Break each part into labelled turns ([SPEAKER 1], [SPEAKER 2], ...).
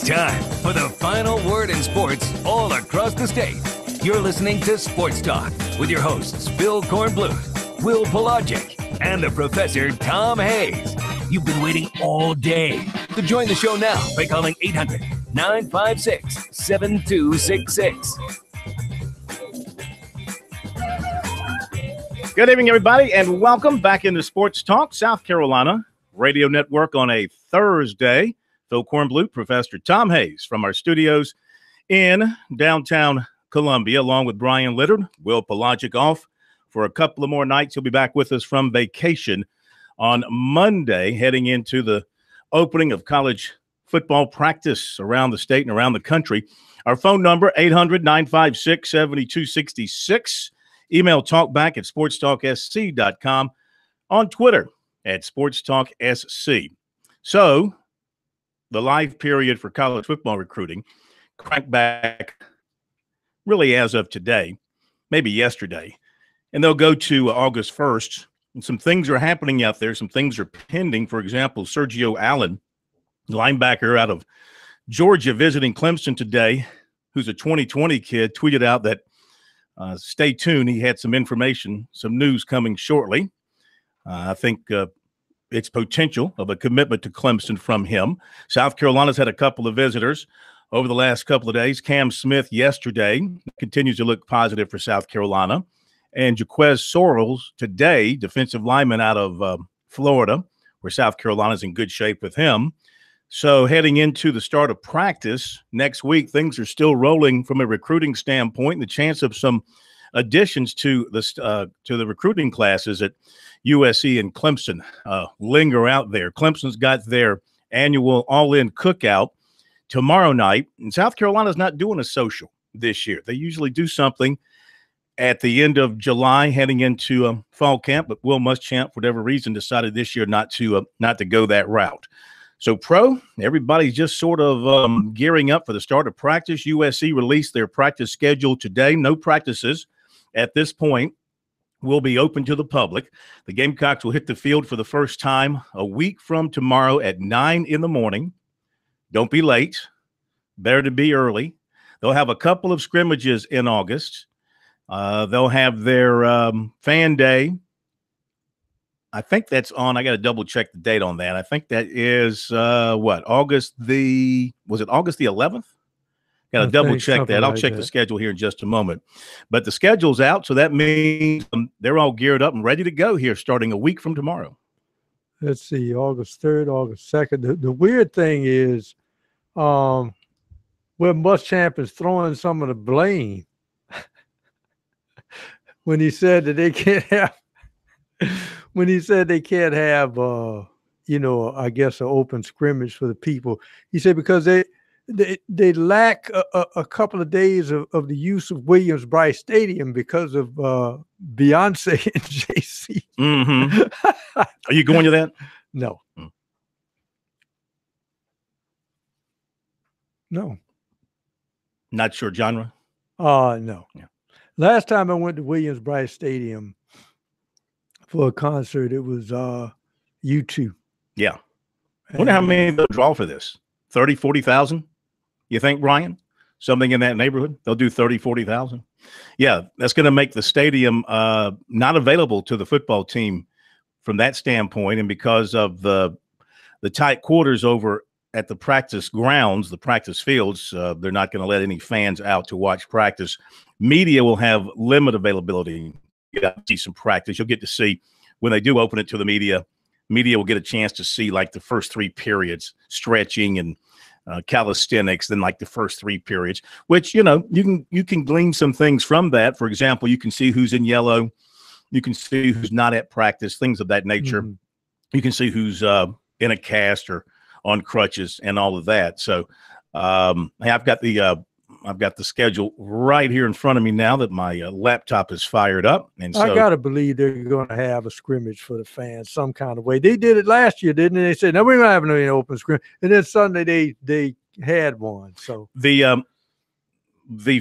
[SPEAKER 1] time for the final word in sports all across the state. You're listening to Sports Talk with your hosts, Bill Kornbluth, Will Pelagic, and the Professor Tom Hayes. You've been waiting all day to join the show now by calling 800-956-7266.
[SPEAKER 2] Good evening, everybody, and welcome back into Sports Talk, South Carolina Radio Network on a Thursday. Phil Kornbluth, Professor Tom Hayes from our studios in downtown Columbia, along with Brian Littard. Will Pelagic off for a couple of more nights. He'll be back with us from vacation on Monday, heading into the opening of college football practice around the state and around the country. Our phone number, 800-956-7266. Email talkback at sportstalksc.com. On Twitter at SportsTalkSC. So, the live period for college football recruiting cranked back really as of today, maybe yesterday. And they'll go to August 1st. And some things are happening out there. Some things are pending. For example, Sergio Allen, linebacker out of Georgia, visiting Clemson today, who's a 2020 kid, tweeted out that stay tuned. He had some information, some news coming shortly. I think it's potential of a commitment to Clemson from him. South Carolina's had a couple of visitors over the last couple of days. Cam Smith yesterday continues to look positive for South Carolina. And Jaquez Sorrells today, defensive lineman out of Florida, where South Carolina's in good shape with him. So heading into the start of practice next week, things are still rolling from a recruiting standpoint. And the chance of some additions to the recruiting classes at USC and Clemson linger out there. Clemson's got their annual all-in cookout tomorrow night, and South Carolina's not doing a social this year. They usually do something at the end of July heading into fall camp, but Will Muschamp, for whatever reason, decided this year not to go that route. So, everybody's just sort of gearing up for the start of practice. USC released their practice schedule today. No practices at this point will be open to the public. The Gamecocks will hit the field for the first time a week from tomorrow at 9 in the morning. Don't be late. Better to be early. They'll have a couple of scrimmages in August. They'll have their fan day. I think that's on. I got to double check the date on that. I think that is August the 11th? Got to double check that. I'll check the schedule here in just a moment. But the schedule's out, so that means they're all geared up and ready to go here starting a week from tomorrow.
[SPEAKER 3] Let's see, August 3rd, August 2nd. The weird thing is where Muschamp is throwing some of the blame when he said that they can't have I guess an open scrimmage for the people. He said because they lack a couple of days of the use of Williams-Brice Stadium because of Beyonce and Jay-Z.
[SPEAKER 2] Mm-hmm. Are you going to that?
[SPEAKER 3] No. No.
[SPEAKER 2] Not sure genre?
[SPEAKER 3] No.
[SPEAKER 2] Yeah.
[SPEAKER 3] Last time I went to Williams-Brice Stadium for a concert, it was U2.
[SPEAKER 2] Yeah. I wonder how many they'll draw for this. 30, 40,000? You think, Brian? Something in that neighborhood? They'll do 30, 40,000? Yeah, that's going to make the stadium not available to the football team from that standpoint. And because of the tight quarters over at the practice grounds, the practice fields, they're not going to let any fans out to watch practice. Media will have limited availability. You got to see some practice. You'll get to see when they do open it to the media. Media will get a chance to see like the first three periods, stretching and calisthenics, then like the first three periods, which, you can glean some things from that. For example, you can see who's in yellow. You can see who's not at practice, things of that nature. Mm-hmm. You can see who's in a cast or on crutches and all of that. So I've got the schedule right here in front of me now that my laptop is fired up. And so
[SPEAKER 3] I got to believe they're going to have a scrimmage for the fans some kind of way. They did it last year, didn't they? They said, no, we're not having any open scrimmage. And then Sunday they had one. So
[SPEAKER 2] the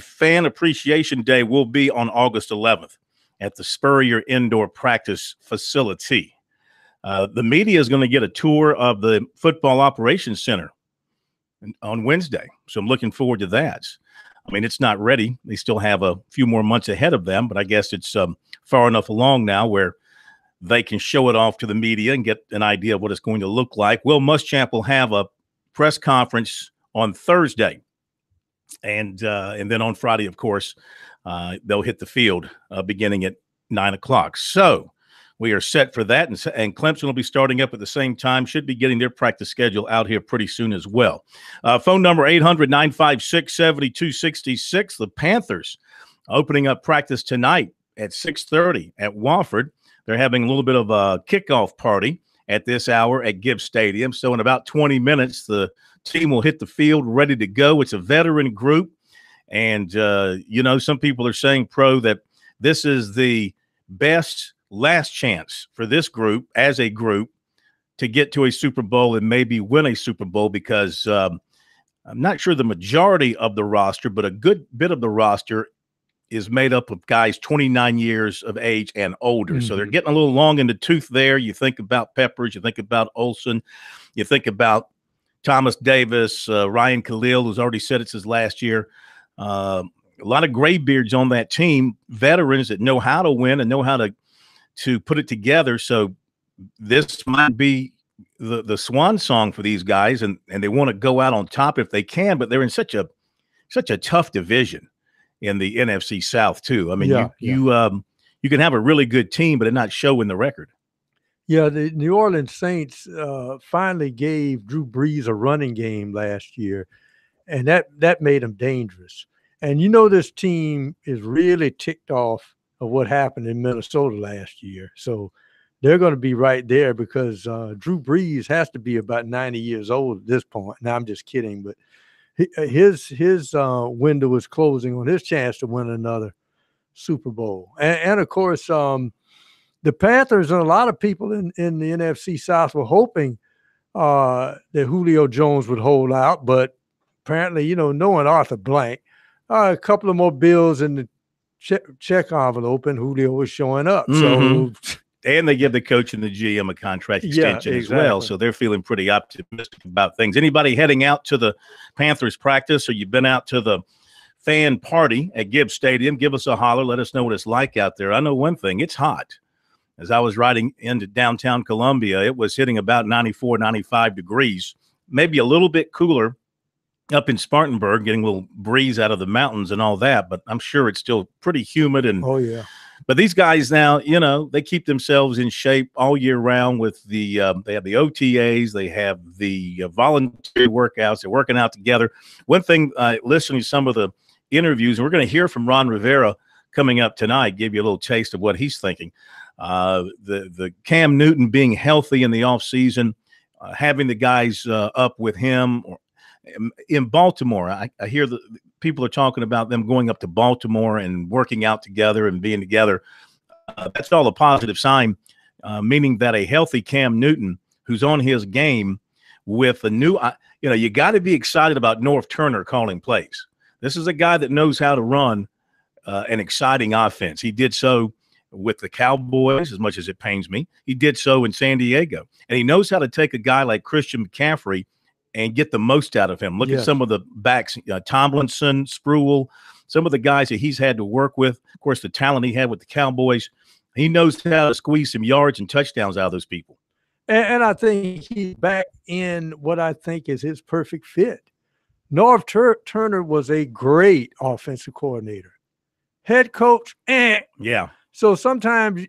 [SPEAKER 2] Fan Appreciation Day will be on August 11th at the Spurrier Indoor Practice Facility. The media is going to get a tour of the Football Operations Center on Wednesday. So I'm looking forward to that. I mean, it's not ready. They still have a few more months ahead of them, but I guess it's far enough along now where they can show it off to the media and get an idea of what it's going to look like. Will Muschamp will have a press conference on Thursday. And then on Friday, of course, they'll hit the field beginning at 9 o'clock. So we are set for that. And Clemson will be starting up at the same time, should be getting their practice schedule out here pretty soon as well. Phone number 800-956-7266. The Panthers opening up practice tonight at 6:30 at Wofford. They're having a little bit of a kickoff party at this hour at Gibbs Stadium. So in about 20 minutes, the team will hit the field ready to go. It's a veteran group. And, some people are saying, Pro, that this is the best last chance for this group as a group to get to a Super Bowl and maybe win a Super Bowl because I'm not sure the majority of the roster, but a good bit of the roster is made up of guys 29 years of age and older. So they're getting a little long in the tooth there. You think about Peppers, you think about Olsen, you think about Thomas Davis, Ryan Khalil, who's already said it's his last year. A lot of graybeards on that team, veterans that know how to win and know how to put it together. So this might be the swan song for these guys, and they want to go out on top if they can, but they're in such a tough division in the NFC South too. I mean, you can have a really good team, but it not show in the record.
[SPEAKER 3] Yeah, the New Orleans Saints finally gave Drew Brees a running game last year, and that made him dangerous. And this team is really ticked off of what happened in Minnesota last year. So they're going to be right there because Drew Brees has to be about 90 years old at this point. Now, I'm just kidding, but his window is closing on his chance to win another Super Bowl. And of course, the Panthers and a lot of people in the NFC South were hoping that Julio Jones would hold out, but apparently, knowing Arthur Blank, a couple of more bills in the check envelope, and Julio was showing up. So,
[SPEAKER 2] and they give the coach and the GM a contract extension as well, so they're feeling pretty optimistic about things. Anybody heading out to the Panthers practice, or you've been out to the fan party at Gibbs Stadium, give us a holler. Let us know what it's like out there. I know one thing, it's hot. As I was riding into downtown Columbia, it was hitting about 94, 95 degrees, maybe a little bit cooler up in Spartanburg, getting a little breeze out of the mountains and all that, but I'm sure it's still pretty humid. And but these guys now, they keep themselves in shape all year round with they have the OTAs, they have the voluntary workouts, they're working out together. One thing, listening to some of the interviews, and we're going to hear from Ron Rivera coming up tonight, give you a little taste of what he's thinking. The Cam Newton being healthy in the offseason, having the guys up with him in Baltimore. I hear the people are talking about them going up to Baltimore and working out together and being together. That's all a positive sign, meaning that a healthy Cam Newton who's on his game with a new, you got to be excited about North Turner calling plays. This is a guy that knows how to run an exciting offense. He did so with the Cowboys, as much as it pains me. He did so in San Diego. And he knows how to take a guy like Christian McCaffrey and get the most out of him. Look at some of the backs, Tomlinson, Spruill, some of the guys that he's had to work with. Of course, the talent he had with the Cowboys. He knows how to squeeze some yards and touchdowns out of those people.
[SPEAKER 3] And I think he's back in what I think is his perfect fit. North Turner was a great offensive coordinator. Head coach,
[SPEAKER 2] yeah.
[SPEAKER 3] So sometimes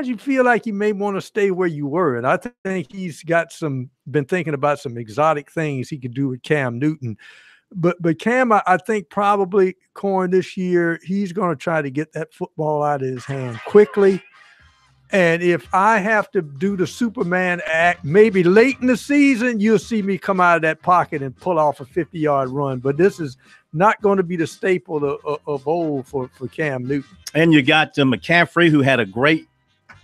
[SPEAKER 3] you feel like you may want to stay where you were. And I think he's been thinking about some exotic things he could do with Cam Newton. But Cam, I think probably, Corn, this year, he's going to try to get that football out of his hand quickly. And if I have to do the Superman act, maybe late in the season, you'll see me come out of that pocket and pull off a 50-yard run. But this is not going to be the staple of old for Cam Newton. And
[SPEAKER 2] you got McCaffrey, who had a great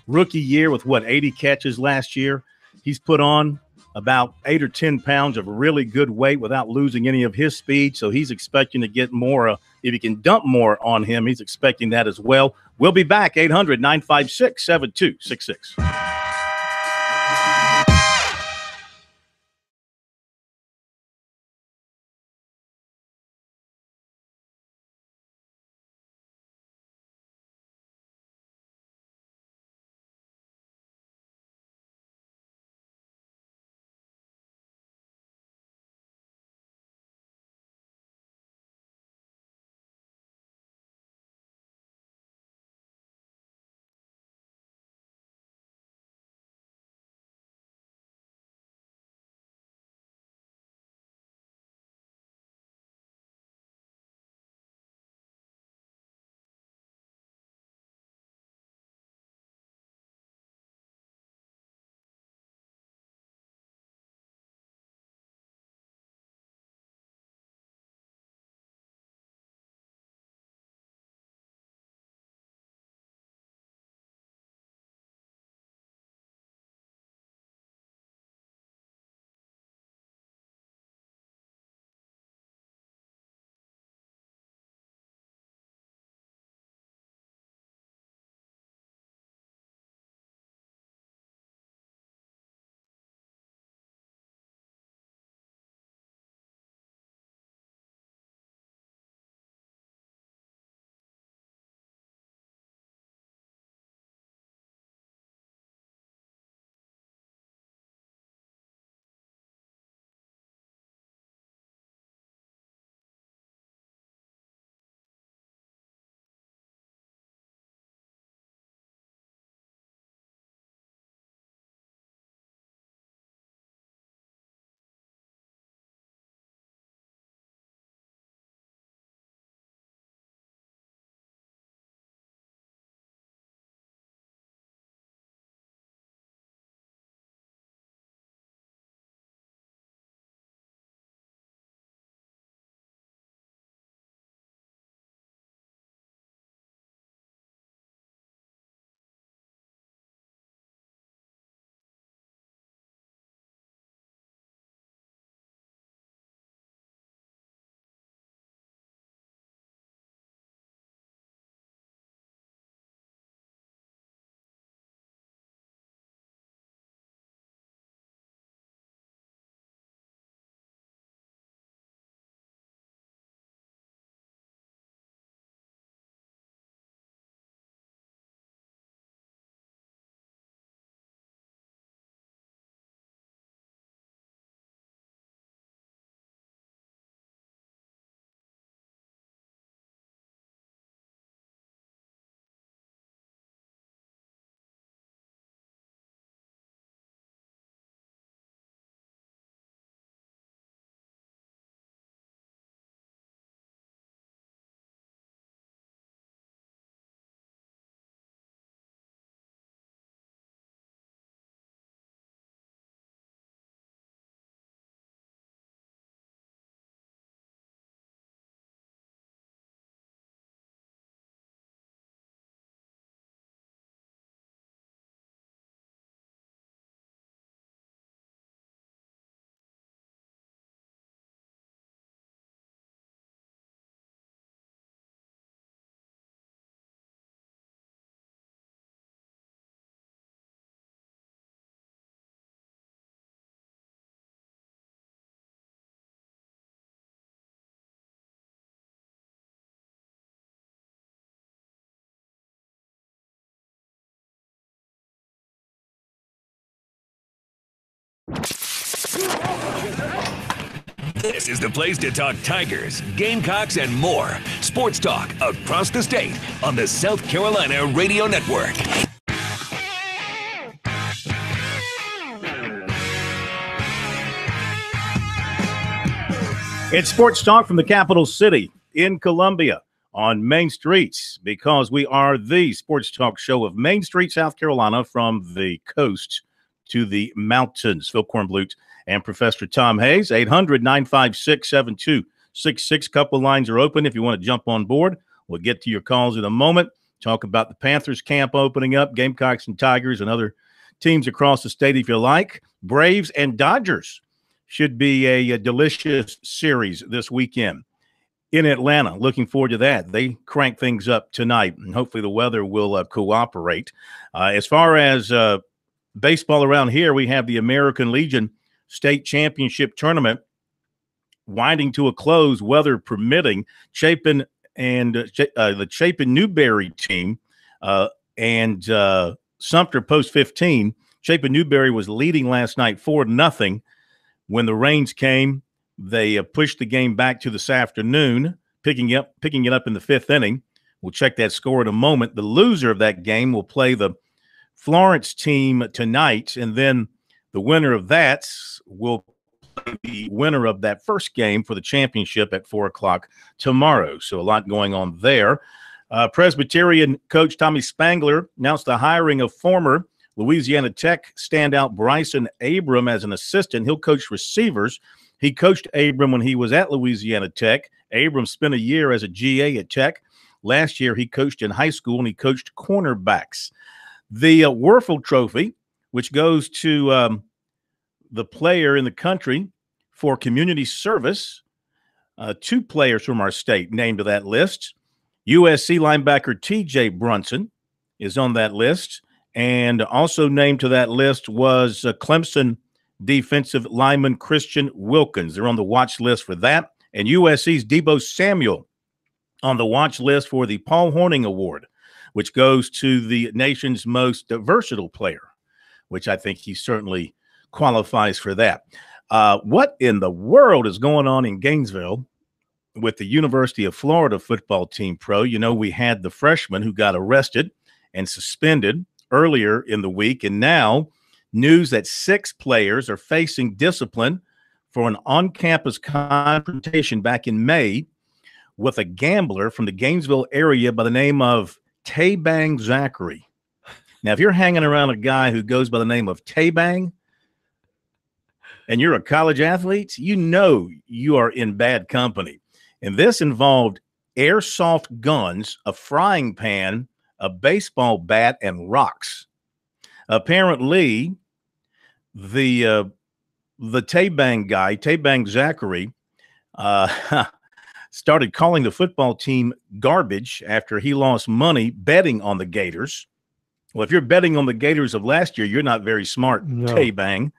[SPEAKER 2] rookie year with, 80 catches last year. He's put on about 8 or 10 pounds of really good weight without losing any of his speed. So he's expecting to get more. If he can dump more on him, he's expecting that as well. We'll be back, 800-956-7266.
[SPEAKER 1] This is the place to talk Tigers, Gamecocks, and more. Sports talk across the state on the South Carolina Radio Network.
[SPEAKER 2] It's Sports Talk from the capital city in Columbia on Main Streets, because we are the sports talk show of Main Street, South Carolina, from the coast to the mountains. Phil Kornblut and Professor Tom Hayes. 800-956-7266. Couple lines are open if you want to jump on board. We'll get to your calls in a moment. Talk about the Panthers camp opening up, Gamecocks and Tigers and other teams across the state if you like. Braves and Dodgers should be a delicious series this weekend in Atlanta. Looking forward to that. They crank things up tonight, and hopefully the weather will cooperate. As far as baseball around here, we have the American Legion State Championship Tournament winding to a close, weather permitting. Chapin and the Chapin-Newberry team and Sumter Post 15. Chapin-Newberry was leading last night 4-0. When the rains came, they pushed the game back to this afternoon, picking it up in the fifth inning. We'll check that score in a moment. The loser of that game will play the Florence team tonight, and then the winner of that will play the winner of that first game for the championship at 4 o'clock tomorrow. So a lot going on there. Presbyterian coach Tommy Spangler announced the hiring of former Louisiana Tech standout Bryson Abram as an assistant. He'll coach receivers. He coached Abram when he was at Louisiana Tech. Abram spent a year as a GA at Tech. Last year, he coached in high school, and he coached cornerbacks. The Werfel Trophy, which goes to the player in the country for community service, 2 players from our state named to that list. USC linebacker T.J. Brunson is on that list. And also named to that list was Clemson defensive lineman Christian Wilkins. They're on the watch list for that. And USC's Debo Samuel on the watch list for the Paul Hornung Award, which goes to the nation's most versatile player, which I think he certainly qualifies for that. What in the world is going on in Gainesville with the University of Florida football team pro? You know, we had the freshman who got arrested and suspended earlier in the week, and now news that 6 players are facing discipline for an on-campus confrontation back in May with a gambler from the Gainesville area by the name of Tay-Bang Zachary. Now, if you're hanging around a guy who goes by the name of Tay-Bang and you're a college athlete, you know you are in bad company. And this involved airsoft guns, a frying pan, a baseball bat, and rocks. Apparently, the Tay-Bang guy, Tay-Bang Zachary, started calling the football team garbage after he lost money betting on the Gators. Well, if you're betting on the Gators of last year, you're not very smart, no. Tay-Bang.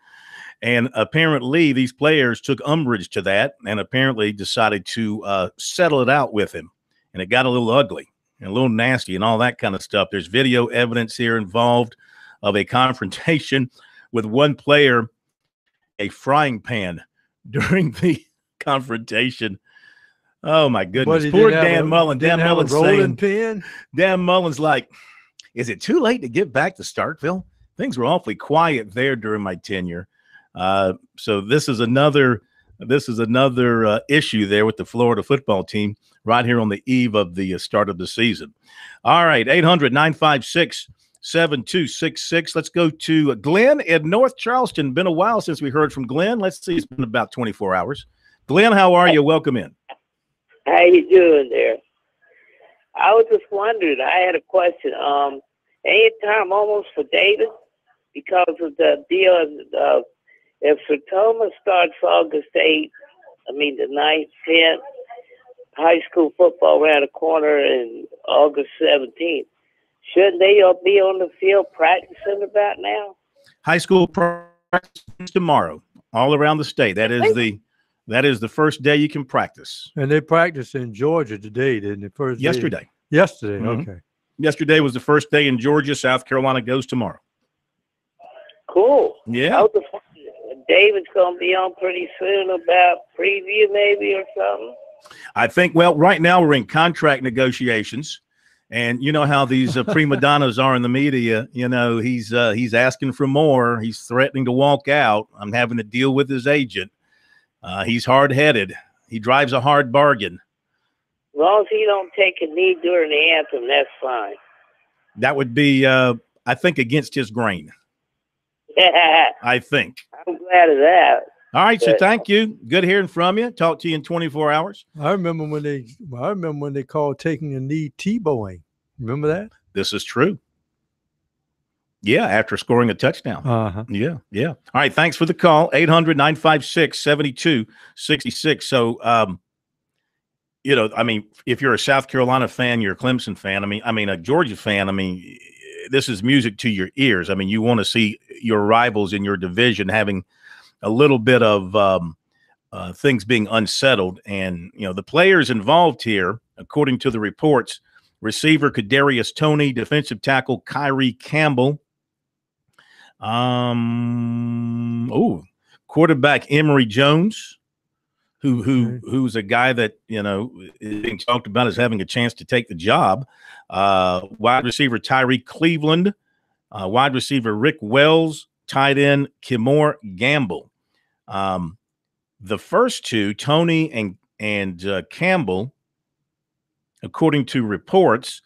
[SPEAKER 2] And apparently, these players took umbrage to that and apparently decided to settle it out with him. And it got a little ugly and a little nasty and all that kind of stuff. There's video evidence here involved of a confrontation with one player, a frying pan during the confrontation. Oh, my goodness. Poor Dan Mullen. Dan Mullen's saying, Dan Mullen's like, is it too late to get back to Starkville? Things were awfully quiet there during my tenure. So this is another issue there with the Florida football team right here on the eve of the start of the season. All right, 800-956-7266. Let's go to Glenn in North Charleston. Been a while since we heard from Glenn. Let's see, it's been about 24 hours. Glenn, how are you? Welcome in.
[SPEAKER 4] How you doing there? I was just wondering, I had a question. Ain't time almost for Davis because of the deal of if Sertoma starts August 8th, the 9th, 10th, high school football around the corner in August 17th, shouldn't they all be on the field practicing about now?
[SPEAKER 2] High school practice tomorrow, all around the state. That is the first day you can practice.
[SPEAKER 3] And they practiced in Georgia today, didn't they?
[SPEAKER 2] Yesterday.
[SPEAKER 3] Yesterday,
[SPEAKER 2] mm-hmm.
[SPEAKER 3] Okay.
[SPEAKER 2] Yesterday was the first day in Georgia. South Carolina goes tomorrow.
[SPEAKER 4] Cool.
[SPEAKER 2] Yeah.
[SPEAKER 4] David's going to be on pretty soon about preview maybe or something?
[SPEAKER 2] I think, well, right now we're in contract negotiations. And you know how these prima donnas are in the media. You know, he's asking for more. He's threatening to walk out. I'm having to deal with his agent. He's hard-headed. He drives a hard bargain.
[SPEAKER 4] As long as he don't take a knee during the anthem, that's fine.
[SPEAKER 2] That would be, I think, against his grain. I think.
[SPEAKER 4] I'm glad of that.
[SPEAKER 2] All right, so thank you. Good hearing from you. Talk to you in 24 hours.
[SPEAKER 3] I remember when they called taking a knee Tebowing. Remember that? This
[SPEAKER 2] is true. Yeah, after scoring a touchdown.
[SPEAKER 3] Uh-huh.
[SPEAKER 2] Yeah. All right, thanks for the call. 800-956-7266. So, you know, I mean, if you're a South Carolina fan, you're a Clemson fan. I mean, a Georgia fan. I mean, this is music to your ears. I mean, you want to see your rivals in your division having a little bit of things being unsettled. And, you know, the players involved here, according to the reports, receiver Kadarius Toney, defensive tackle Kyrie Campbell, quarterback Emory Jones, who's a guy that, you know, is being talked about as having a chance to take the job, wide receiver Tyreek Cleveland, wide receiver Rick Wells, tight end Kimore Gamble. The first two, Toney and Campbell, according to reports,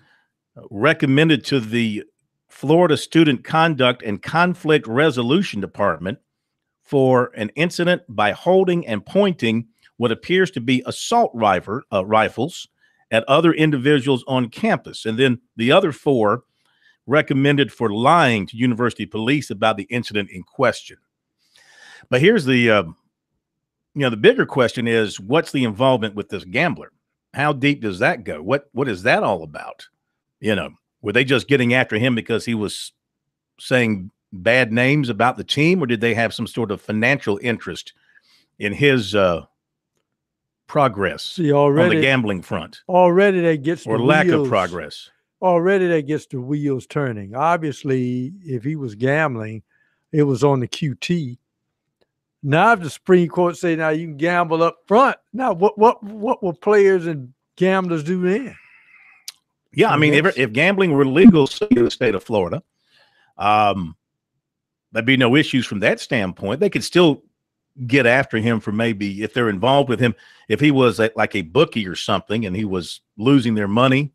[SPEAKER 2] recommended to the Florida Student Conduct and Conflict Resolution Department for an incident by holding and pointing what appears to be assault rifles at other individuals on campus. And then the other four recommended for lying to university police about the incident in question. But here's the the bigger question is, what's the involvement with this gambler? How deep does that go? What is that all about? You know, were they just getting after him because he was saying bad names about the team, or did they have some sort of financial interest in his progress on the gambling front?
[SPEAKER 3] Already that gets the
[SPEAKER 2] lack of progress.
[SPEAKER 3] Already that gets the wheels turning. Obviously, if he was gambling, it was on the QT. Now, if the Supreme Court say now you can gamble up front, now what will players and gamblers do then?
[SPEAKER 2] Yeah, I mean, if gambling were legal in the state of Florida, there'd be no issues from that standpoint. They could still get after him for maybe if they're involved with him, if he was like a bookie or something and he was losing their money.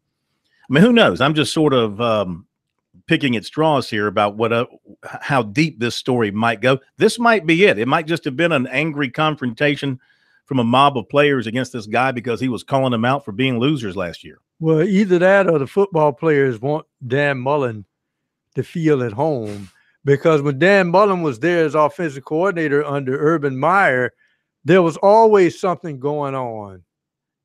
[SPEAKER 2] I mean, who knows? I'm just sort of picking at straws here about how deep this story might go. This might be it. It might just have been an angry confrontation from a mob of players against this guy because he was calling them out for being losers last year.
[SPEAKER 3] Well, either that or the football players want Dan Mullen to feel at home, because when Dan Mullen was there as offensive coordinator under Urban Meyer, there was always something going on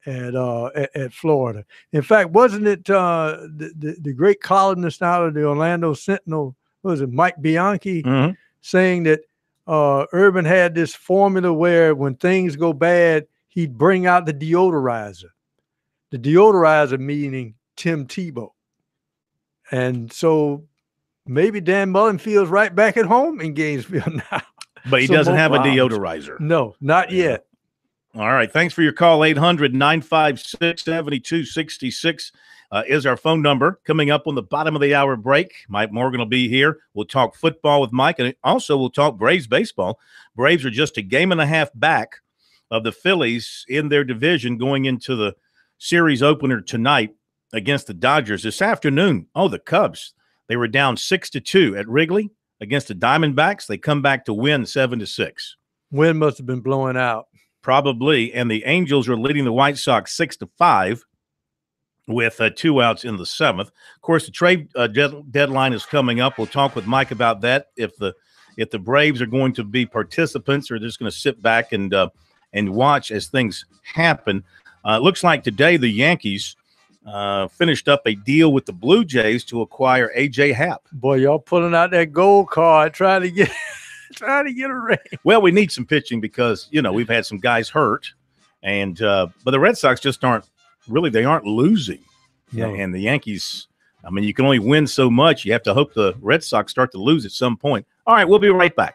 [SPEAKER 3] at Florida. In fact, wasn't it the great columnist out of the Orlando Sentinel, was it Mike Bianchi, saying that Urban had this formula where when things go bad, he'd bring out the deodorizer. The deodorizer meaning Tim Tebow. And so maybe Dan Mullen feels right back at home in Gainesville now.
[SPEAKER 2] But he doesn't have a deodorizer.
[SPEAKER 3] No, not yet.
[SPEAKER 2] All right. Thanks for your call. 800-956-7266 is our phone number. Coming up on the bottom of the hour break, Mike Morgan will be here. We'll talk football with Mike, and also we'll talk Braves baseball. Braves are just a game and a half back of the Phillies in their division going into the series opener tonight against the Dodgers. This afternoon, the Cubs, they were down 6-2 at Wrigley against the Diamondbacks. They come back to win 7-6.
[SPEAKER 3] Wind must have been blowing out.
[SPEAKER 2] Probably. And the Angels are leading the White Sox 6-5 with 2 outs in the 7th. Of course, the trade deadline is coming up. We'll talk with Mike about that. If the Braves are going to be participants or just going to sit back and watch as things happen. Looks like today the Yankees finished up a deal with the Blue Jays to acquire A.J. Happ.
[SPEAKER 3] Boy, y'all pulling out that gold card, trying to get a ring.
[SPEAKER 2] Well, we need some pitching because, we've had some guys hurt, and but the Red Sox just aren't losing.
[SPEAKER 3] No.
[SPEAKER 2] And the Yankees, I mean, you can only win so much. You have to hope the Red Sox start to lose at some point. All right, we'll be right back.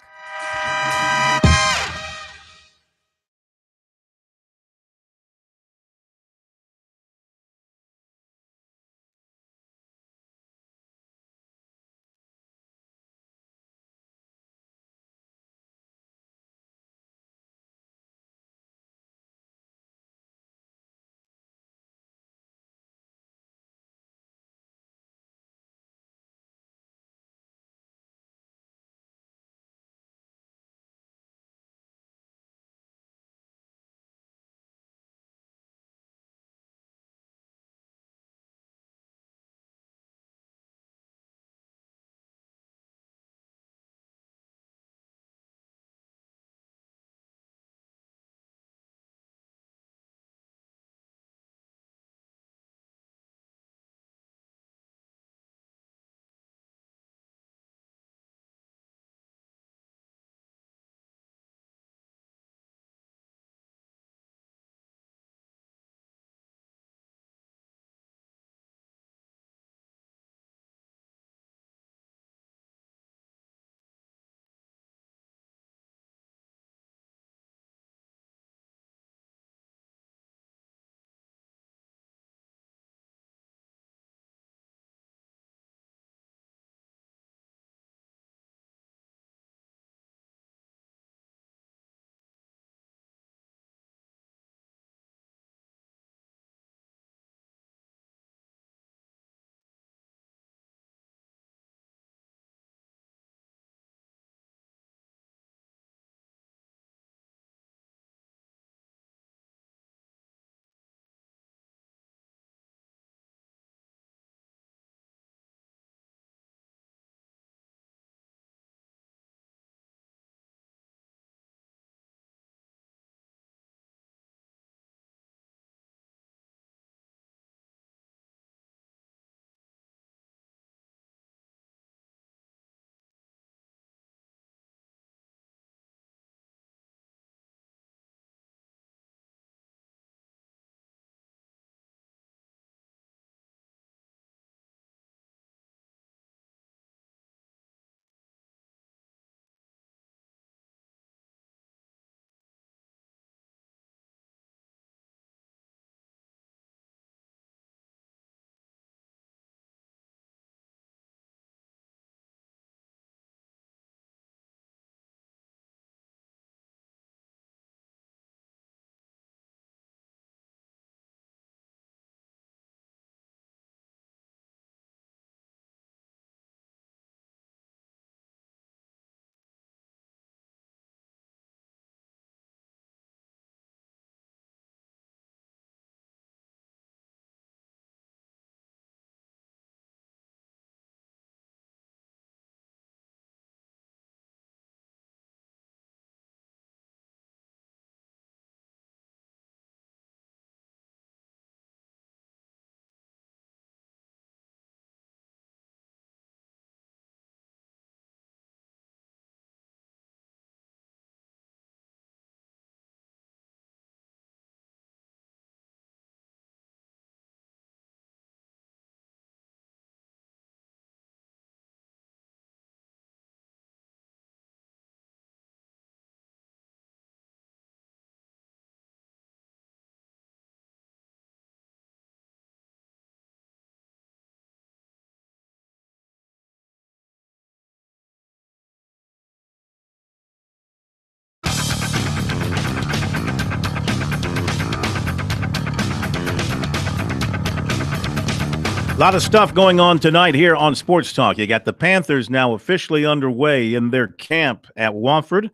[SPEAKER 2] lot of stuff going on tonight here on Sports Talk. You got the Panthers now officially underway in their camp at Wofford.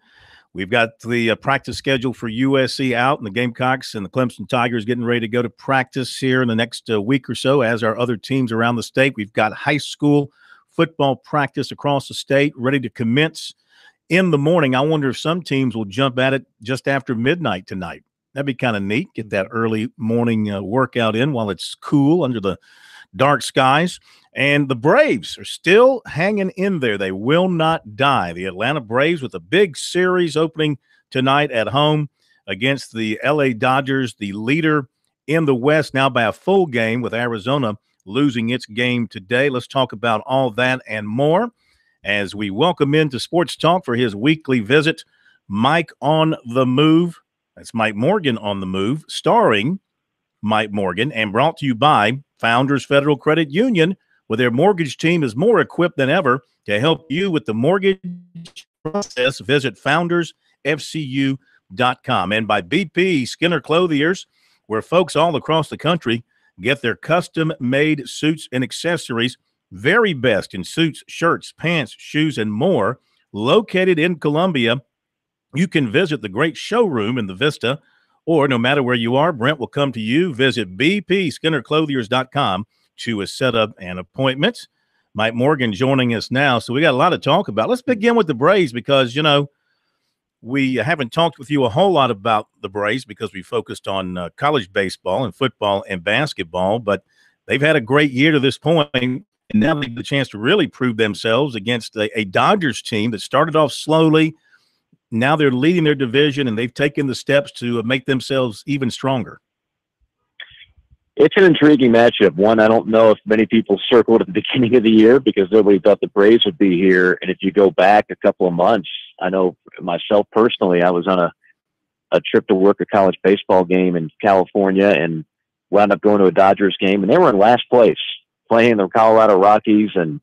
[SPEAKER 2] We've got the practice schedule for USC out, and the Gamecocks and the Clemson Tigers getting ready to go to practice here in the next week or so, as are other teams around the state. We've got high school football practice across the state ready to commence in the morning. I wonder if some teams will jump at it just after midnight tonight. That'd be kind of neat. Get that early morning workout in while it's cool under the dark skies. And the Braves are still hanging in there. They will not die. The Atlanta Braves with a big series opening tonight at home against the LA Dodgers, the leader in the West, now by a full game, with Arizona losing its game today. Let's talk about all that and more as we welcome into Sports Talk for his weekly visit, Mike on the Move. That's Mike Morgan on the Move, starring Mike Morgan, and brought to you by Founders Federal Credit Union, where their mortgage team is more equipped than ever to help you with the mortgage process. Visit foundersfcu.com. And by BP Skinner Clothiers, where folks all across the country get their custom-made suits and accessories, very best in suits, shirts, pants, shoes, and more. Located in Columbia, you can visit the great showroom in the Vista, or no matter where you are, Brent will come to you. Visit bpskinnerclothiers.com to set up an appointment. Mike Morgan joining us now. So we got a lot to talk about. Let's begin with the Braves because, you know, we haven't talked with you a whole lot about the Braves because we focused on college baseball and football and basketball, but they've had a great year to this point, and now they get a chance to really prove themselves against a Dodgers team that started off slowly. Now they're leading their division, and they've taken the steps to make themselves even stronger.
[SPEAKER 5] It's an intriguing matchup. One, I don't know if many people circled at the beginning of the year because nobody thought the Braves would be here. And if you go back a couple of months, I know myself personally, I was on a trip to work a college baseball game in California and wound up going to a Dodgers game, and they were in last place playing the Colorado Rockies, and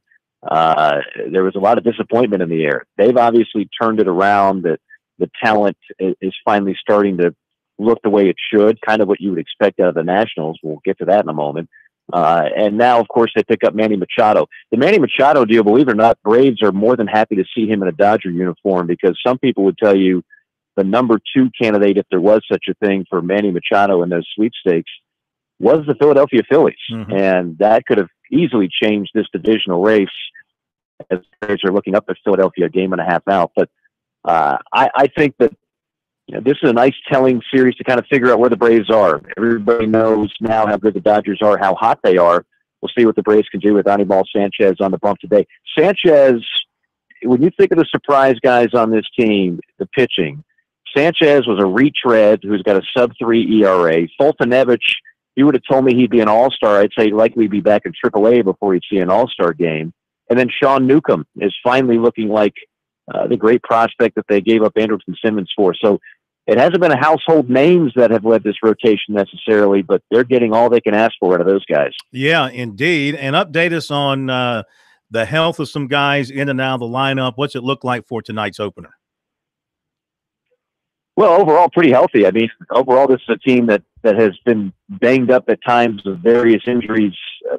[SPEAKER 5] there was a lot of disappointment in the air. They've obviously turned it around. That the talent is finally starting to look the way it should, kind of what you would expect out of the Nationals. We'll get to that in a moment. And now, of course, they pick up Manny Machado. The Manny Machado deal, believe it or not, Braves are more than happy to see him in a Dodger uniform because some people would tell you the number 2 candidate, if there was such a thing, for Manny Machado in those sweepstakes was the Philadelphia Phillies. Mm-hmm. And that could have easily changed this divisional race as the Braves are looking up at Philadelphia a game and a half out. But I think that this is a nice telling series to kind of figure out where the Braves are. Everybody knows now how good the Dodgers are, how hot they are. We'll see what the Braves can do with Anibal Sanchez on the bump today. Sanchez, when you think of the surprise guys on this team, the pitching, Sanchez was a retread who's got a sub-3 ERA. Fultonevich, you would have told me he'd be an all-star. I'd say likely be back in AAA before he'd see an all-star game. And then Sean Newcomb is finally looking like the great prospect that they gave up Andrelton Simmons for. So it hasn't been a household names that have led this rotation necessarily, but they're getting all they can ask for out of those guys.
[SPEAKER 2] Yeah, indeed. And update us on the health of some guys in and out of the lineup. What's it look like for tonight's opener?
[SPEAKER 5] Well, overall, pretty healthy. I mean, overall, this is a team that has been banged up at times with various injuries,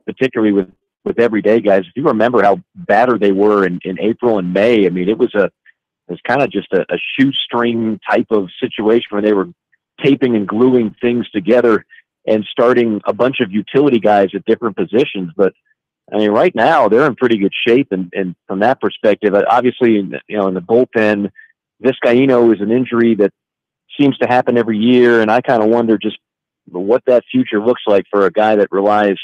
[SPEAKER 5] particularly with everyday guys. If you remember how battered they were in April and May, I mean, it was kind of just a shoestring type of situation where they were taping and gluing things together and starting a bunch of utility guys at different positions. But I mean, right now they're in pretty good shape. And from that perspective, obviously, in the bullpen, Vizcaíno is an injury that seems to happen every year. And I kind of wonder just what that future looks like for a guy that relies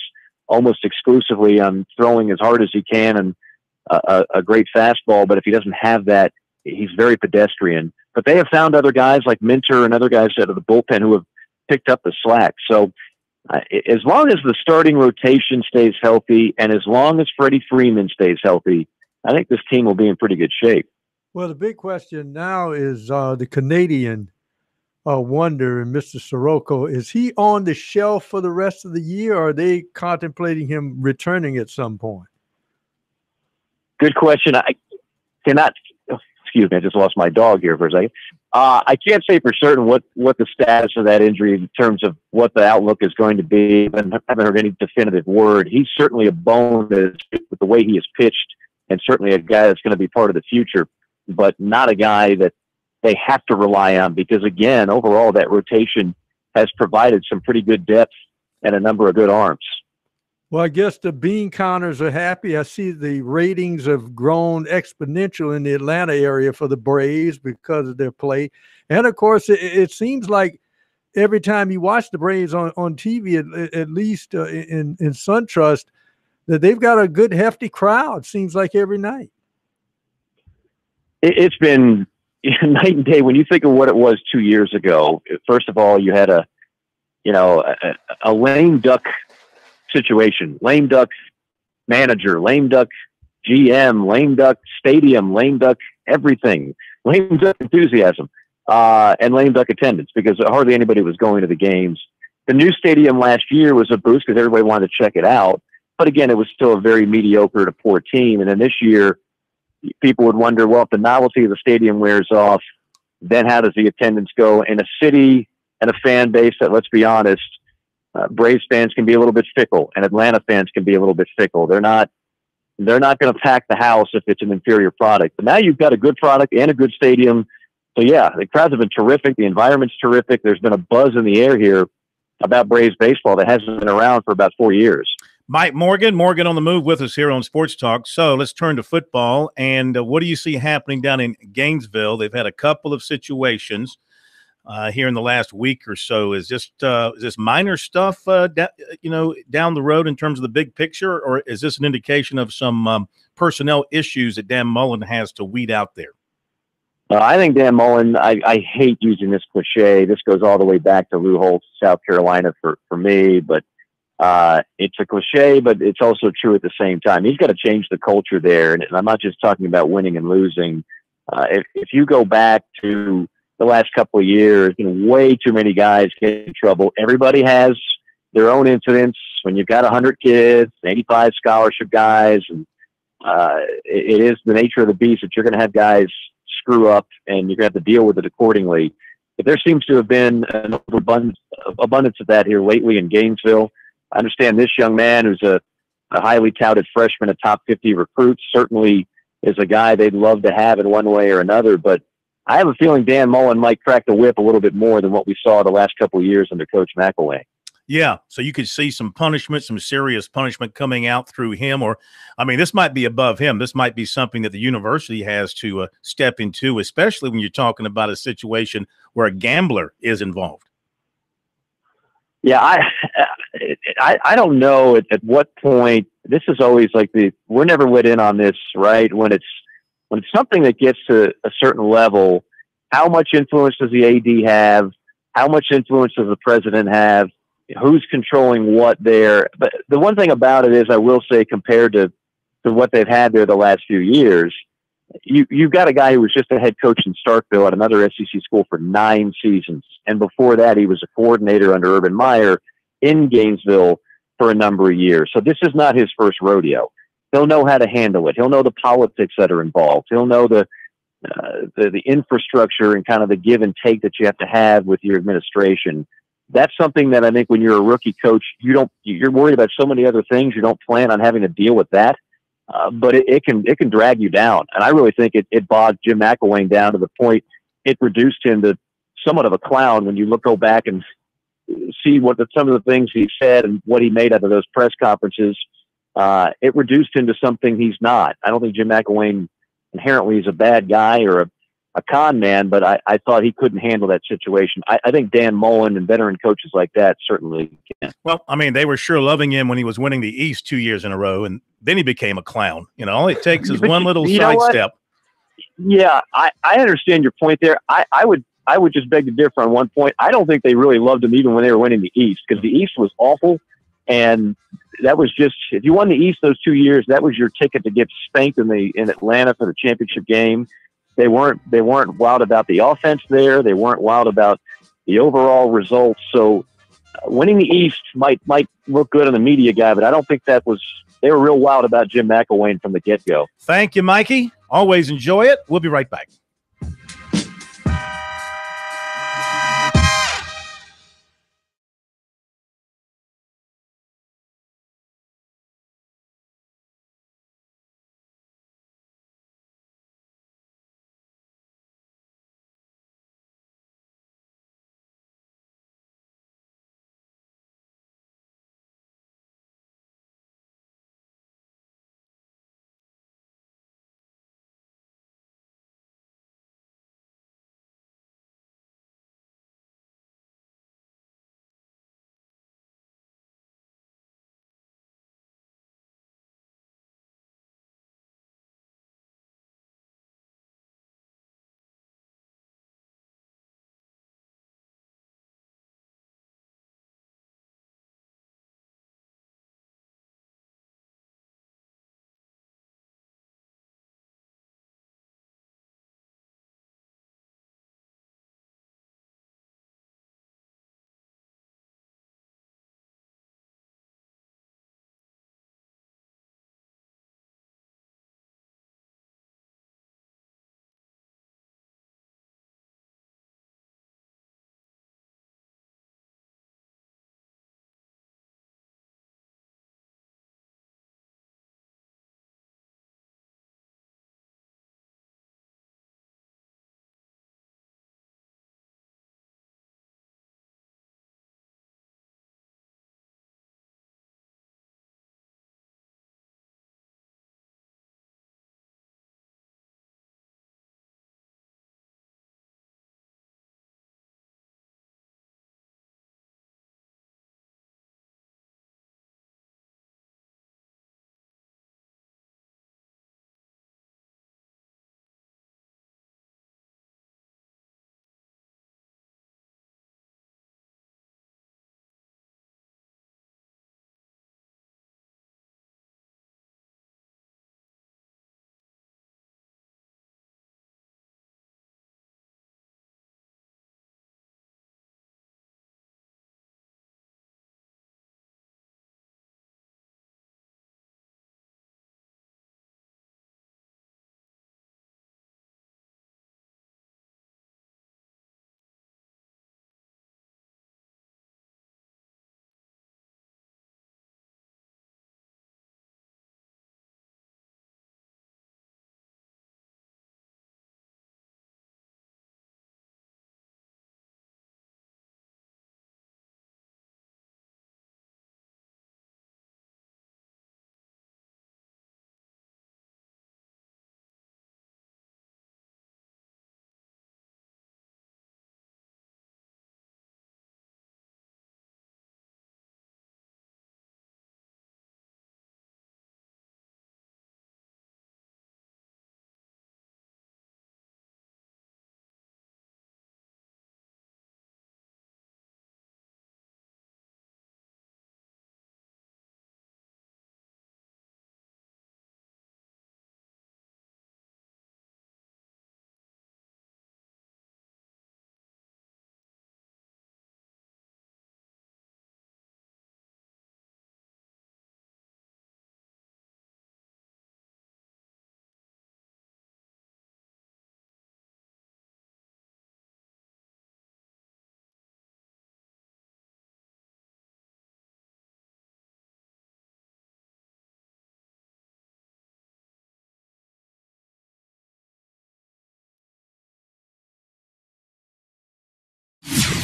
[SPEAKER 5] almost exclusively on throwing as hard as he can and a great fastball. But if he doesn't have that, he's very pedestrian. But they have found other guys like Minter and other guys out of the bullpen who have picked up the slack. So as long as the starting rotation stays healthy and as long as Freddie Freeman stays healthy, I think this team will be in pretty good shape.
[SPEAKER 3] Well, the big question now is the Canadian wonder, and Mr. Soroka. Is he on the shelf for the rest of the year, or are they contemplating him returning at some point?
[SPEAKER 5] Good question. I cannot Excuse me, I just lost my dog here for a second. I can't say for certain what the status of that injury in terms of what the outlook is going to be. I haven't heard any definitive word. He's certainly a bone with the way he is pitched, and certainly a guy that's going to be part of the future, but not a guy that they have to rely on because, again, overall, that rotation has provided some pretty good depth and a number of good arms.
[SPEAKER 3] Well, I guess the bean counters are happy. I see the ratings have grown exponential in the Atlanta area for the Braves because of their play. And, of course, it seems like every time you watch the Braves on TV, at least in SunTrust, that they've got a good, hefty crowd, seems like every night.
[SPEAKER 5] It's been night and day. When you think of what it was 2 years ago, first of all, you had a lame duck situation, lame duck manager, lame duck GM, lame duck stadium, lame duck everything, lame duck enthusiasm, and lame duck attendance because hardly anybody was going to the games. The new stadium last year was a boost because everybody wanted to check it out. But again, it was still a very mediocre to poor team. And then this year, people would wonder, well, if the novelty of the stadium wears off, then how does the attendance go in a city and a fan base that, let's be honest, Braves fans can be a little bit fickle, and Atlanta fans can be a little bit fickle. They're not going to pack the house if it's an inferior product. But now you've got a good product and a good stadium. So yeah, the crowds have been terrific. The environment's terrific. There's been a buzz in the air here about Braves baseball that hasn't been around for about 4 years.
[SPEAKER 2] Mike Morgan on the move with us here on Sports Talk. So let's turn to football. And what do you see happening down in Gainesville? They've had a couple of situations here in the last week or so. Is this minor stuff, down the road in terms of the big picture, or is this an indication of some personnel issues that Dan Mullen has to weed out there?
[SPEAKER 5] I think Dan Mullen, I hate using this cliche. This goes all the way back to Lou Holtz, South Carolina for me, but it's a cliche, but it's also true at the same time. He's got to change the culture there. And I'm not just talking about winning and losing. If you go back to the last couple of years, way too many guys get in trouble. Everybody has their own incidents. When you've got 100 kids, 85 scholarship guys, and it is the nature of the beast that you're going to have guys screw up, and you're going to have to deal with it accordingly. But there seems to have been an abundance of that here lately in Gainesville. I understand this young man, who's a highly touted freshman, a top 50 recruit, certainly is a guy they'd love to have in one way or another. But I have a feeling Dan Mullen might crack the whip a little bit more than what we saw the last couple of years under Coach McElwain. Yeah,
[SPEAKER 2] so you could see some punishment, some serious punishment coming out through him. Or, I mean, this might be above him. This might be something that the university has to step into, especially when you're talking about a situation where a gambler is involved.
[SPEAKER 5] Yeah, I don't know at what point. This is always like we're never let in on this, right? When it's something that gets to a certain level, how much influence does the AD have? How much influence does the president have? Who's controlling what there? But the one thing about it is, I will say, compared to what they've had there the last few years, you've got a guy who was just a head coach in Starkville at another SEC school for 9 seasons. And before that, he was a coordinator under Urban Meyer in Gainesville for a number of years. So this is not his first rodeo. He'll know how to handle it. He'll know the politics that are involved. He'll know the infrastructure and kind of the give and take that you have to have with your administration. That's something that I think when you're a rookie coach, you're worried about so many other things. You don't plan on having to deal with that. But it can drag you down. And I really think it bogged Jim McElwain down to the point it reduced him to somewhat of a clown when you go back and see some of the things he said and what he made out of those press conferences. It reduced him to something he's not. I don't think Jim McElwain inherently is a bad guy or a con man, but I thought he couldn't handle that situation. I think Dan Mullen and veteran coaches like that certainly can.
[SPEAKER 2] Well, I mean, they were sure loving him when he was winning the East 2 years in a row, and then he became a clown. All it takes is one little sidestep.
[SPEAKER 5] Yeah, I understand your point there. I would just beg to differ on one point. I don't think they really loved him even when they were winning the East, because the East was awful. And that was just, if you won the East those 2 years, that was your ticket to get spanked in Atlanta for the championship game. They weren't wild about the offense there. They weren't wild about the overall results. So winning the East might look good on the media guy, but I don't think they were real wild about Jim McElwain from the get-go.
[SPEAKER 2] Thank you, Mikey. Always enjoy it. We'll be right back.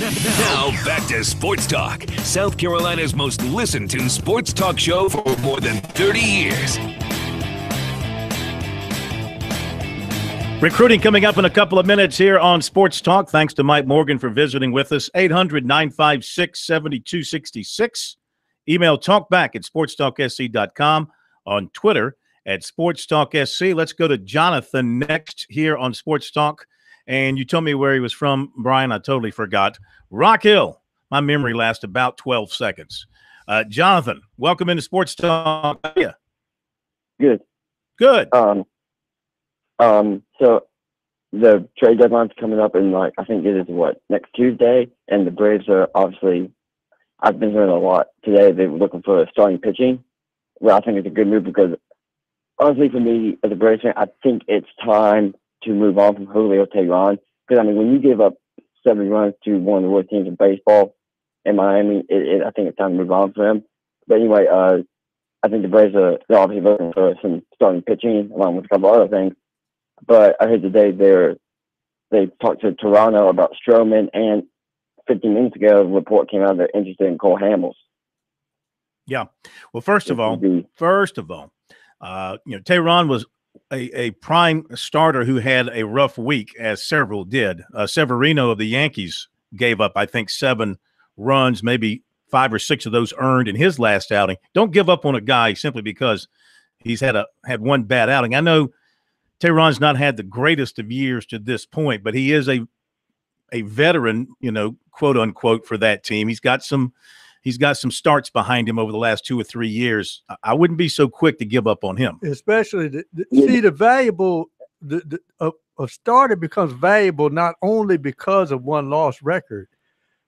[SPEAKER 1] Now back to Sports Talk, South Carolina's most listened to sports talk show for more than 30 years.
[SPEAKER 2] Recruiting coming up in a couple of minutes here on Sports Talk. Thanks to Mike Morgan for visiting with us. 800-956-7266. Email talkback at sportstalksc.com. On Twitter at SportsTalkSC. Let's go to Jonathan next here on Sports Talk. And you told me where he was from, Brian. I totally forgot. Rock Hill. My memory lasts about 12 seconds. Jonathan, welcome into Sports Talk. How are you?
[SPEAKER 6] Good.
[SPEAKER 2] Good.
[SPEAKER 6] So the trade deadline's coming up in I think it is next Tuesday, and the Braves are obviously, I've been hearing a lot today, they were looking for starting pitching. Well, I think it's a good move because honestly for me as a Braves fan, I think it's time to move on from Julio Teheran. Because when you give up 70 runs to one of the worst teams in baseball in Miami, I think it's time to move on from him. But anyway, I think the Braves they're obviously looking for some starting pitching along with a couple other things. But I heard today they talked to Toronto about Stroman, and 15 minutes ago, a report came out they're interested in Cole Hamels.
[SPEAKER 2] Yeah. Well, first of all, Teheran was a prime starter who had a rough week, as several did. Severino of the Yankees gave up, I think, 7 runs, maybe 5 or 6 of those earned in his last outing. Don't give up on a guy simply because he's had one bad outing. I know Teheran's not had the greatest of years to this point, but he is a veteran, quote unquote, for that team. He's got some starts behind him over the last 2 or 3 years. I wouldn't be so quick to give up on him.
[SPEAKER 3] Especially a starter becomes valuable not only because of one loss record,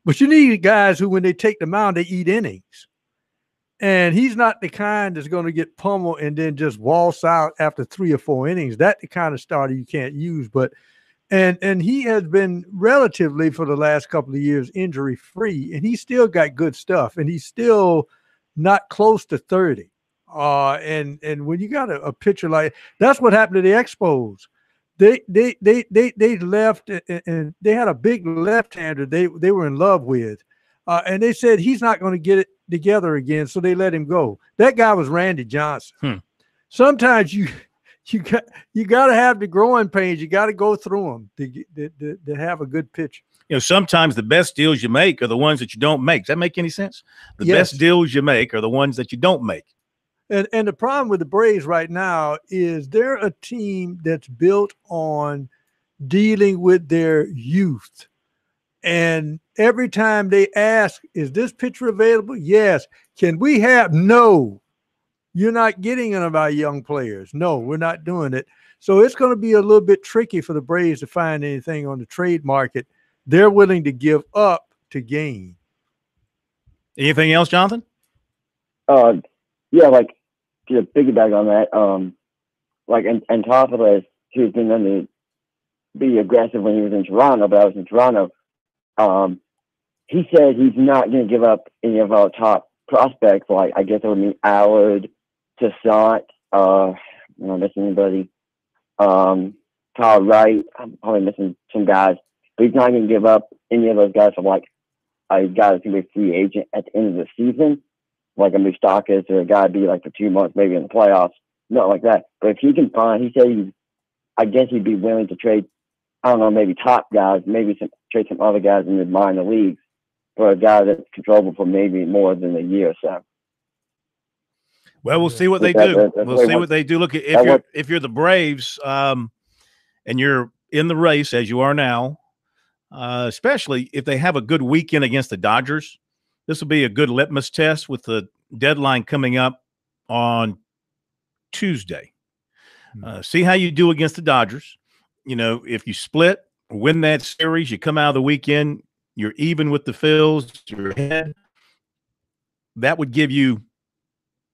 [SPEAKER 3] but you need guys who, when they take the mound, they eat innings. And he's not the kind that's going to get pummeled and then just waltz out after 3 or 4 innings. That's the kind of starter you can't use. But and he has been relatively for the last couple of years injury free, and he's still got good stuff, and he's still not close to 30. And when you got a pitcher like that's what happened to the Expos. They left, and they had a big left-hander they were in love with, and they said he's not going to get it together again, so they let him go. That guy was Randy Johnson. Sometimes you got to have the growing pains. You got to go through them to have a good pitcher.
[SPEAKER 2] Sometimes the best deals you make are the ones that you don't make. Does that make any sense? The best deals you make are the ones that you don't make.
[SPEAKER 3] And the problem with the Braves right now is they're a team that's built on dealing with their youth. And every time they ask, is this pitcher available? Yes. Can we have? No. You're not getting any of our young players. No, we're not doing it. So it's going to be a little bit tricky for the Braves to find anything on the trade market they're willing to give up to gain.
[SPEAKER 2] Anything else, Jonathan?
[SPEAKER 6] Yeah, to piggyback on that, and Anthopoulos, who's been known to be aggressive when he was in Toronto, but I was in Toronto. He said he's not going to give up any of our top prospects. I guess it would mean Allard, Toussaint, I'm not missing anybody. Kyle Wright, I'm probably missing some guys. But he's not going to give up any of those guys for a guy that's going to be a free agent at the end of the season, like a Moustakas or a guy be for 2 months, maybe in the playoffs. Not like that. But if he can find, he said I guess he'd be willing to trade, I don't know, maybe top guys, trade some other guys in the minor leagues for a guy that's controllable for maybe more than a year or so.
[SPEAKER 2] Well, we'll see what they do. We'll see what they do. Look, if you're the Braves and you're in the race as you are now, especially if they have a good weekend against the Dodgers, this will be a good litmus test with the deadline coming up on Tuesday. See how you do against the Dodgers. If you split or win that series, you come out of the weekend, you're even with the Phils, you're ahead. That would give you,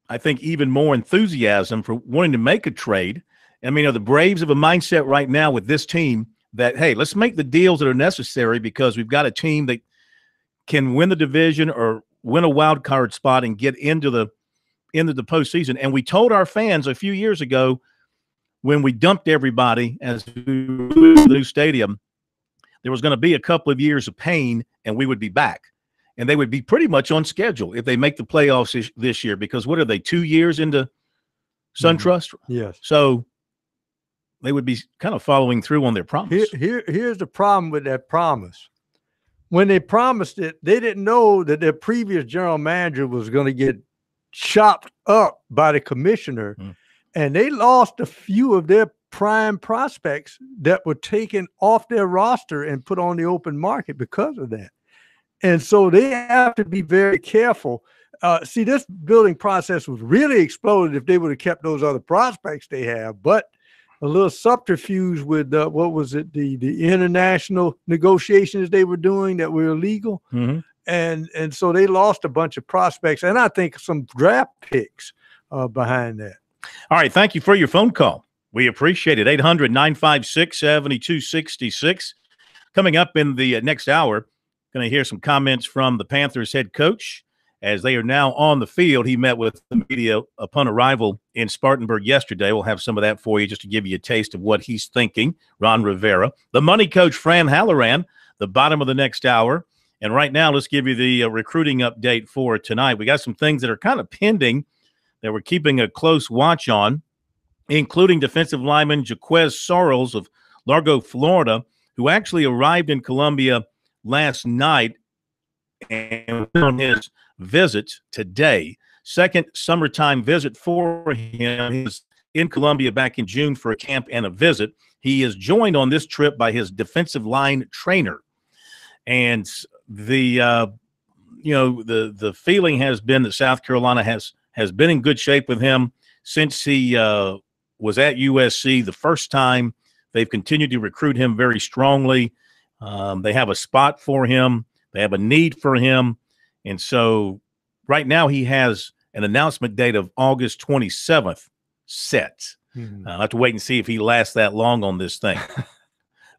[SPEAKER 2] I think, even more enthusiasm for wanting to make a trade. The Braves have a mindset right now with this team that, hey, let's make the deals that are necessary because we've got a team that can win the division or win a wild card spot and get into the postseason. And we told our fans a few years ago when we dumped everybody as we moved to the new stadium there was going to be a couple of years of pain and we would be back. And they would be pretty much on schedule if they make the playoffs this year, because what are they, 2 years into SunTrust?
[SPEAKER 3] Yes.
[SPEAKER 2] So they would be kind of following through on their promise.
[SPEAKER 3] Here's the problem with that promise. When they promised it, they didn't know that their previous general manager was going to get chopped up by the commissioner. And they lost a few of their prime prospects that were taken off their roster and put on the open market because of that. And so they have to be very careful. See, this building process was really exploded if they would have kept those other prospects they have. But a little subterfuge with what was it, the international negotiations they were doing that were illegal. And so they lost a bunch of prospects, and I think some draft picks behind that.
[SPEAKER 2] All right, thank you for your phone call. We appreciate it. 800-956-7266. Coming up in the next hour, going to hear some comments from the Panthers head coach as they are now on the field. He met with the media upon arrival in Spartanburg yesterday. We'll have some of that for you just to give you a taste of what he's thinking. Ron Rivera, the money coach, Fran Halloran, the bottom of the next hour. And right now, let's give you the recruiting update for tonight. We got some things that are kind of pending that we're keeping a close watch on, including defensive lineman Jaquez Sorrells of Largo, Florida, who actually arrived in Columbia last night and on his visit today. Second summertime visit for him. He was in Columbia back in June for a camp and a visit. He is joined on this trip by his defensive line trainer. And the feeling has been that South Carolina has been in good shape with him since he was at USC the first time. They've continued to recruit him very strongly. They have a spot for him. They have a need for him. And so right now he has an announcement date of August 27th set. I'll have to wait and see if he lasts that long on this thing.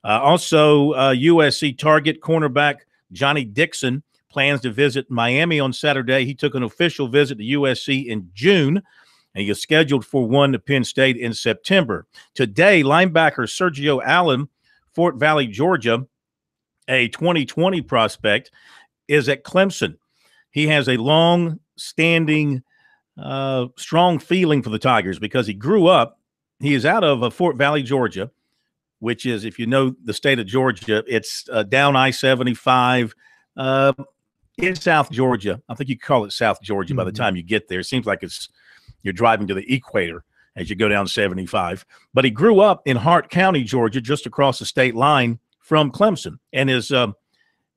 [SPEAKER 2] Also, USC target cornerback Johnny Dixon plans to visit Miami on Saturday. He took an official visit to USC in June, and he is scheduled for one to Penn State in September. Today, linebacker Sergio Allen, Fort Valley, Georgia, a 2020 prospect, is at Clemson. He has a long-standing, strong feeling for the Tigers because he grew up. He is out of Fort Valley, Georgia, which is, if you know the state of Georgia, it's down I-75 in South Georgia. I think you call it South Georgia by the time you get there. It seems like you're driving to the equator as you go down 75. But he grew up in Hart County, Georgia, just across the state line from Clemson, and is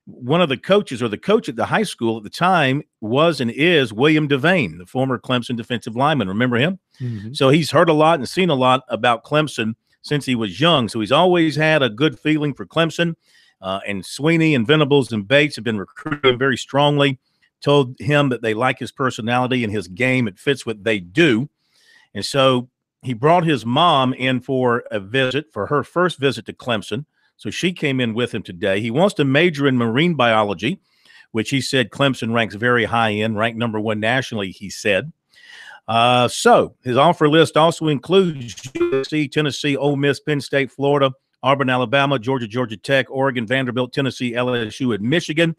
[SPEAKER 2] one of the coaches, or the coach at the high school at the time, was and is William Devane, the former Clemson defensive lineman. Remember him? So he's heard a lot and seen a lot about Clemson since he was young. So he's always had a good feeling for Clemson. And Sweeney and Venables and Bates have been recruiting very strongly, told him that they like his personality and his game. It fits what they do. And so he brought his mom in for a visit, for her first visit to Clemson. So she came in with him today. He wants to major in marine biology, which he said Clemson ranks very high in, ranked number 1 nationally, he said. So his offer list also includes USC, Tennessee, Ole Miss, Penn State, Florida, Auburn, Alabama, Georgia, Georgia Tech, Oregon, Vanderbilt, Tennessee, LSU, and Michigan.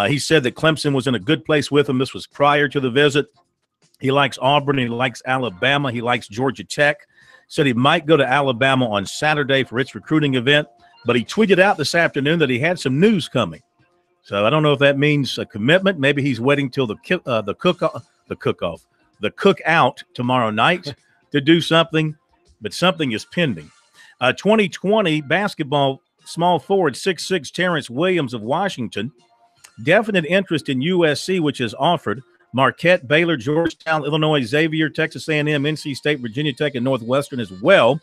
[SPEAKER 2] He said that Clemson was in a good place with him. This was prior to the visit. He likes Auburn. He likes Alabama. He likes Georgia Tech. Said he might go to Alabama on Saturday for its recruiting event, but he tweeted out this afternoon that he had some news coming. So I don't know if that means a commitment. Maybe he's waiting till the cookout tomorrow night to do something, but something is pending. 2020 basketball small forward 6'6" Terrence Williams of Washington. Definite interest in USC, which is offered. Marquette, Baylor, Georgetown, Illinois, Xavier, Texas A&M, NC State, Virginia Tech, and Northwestern as well.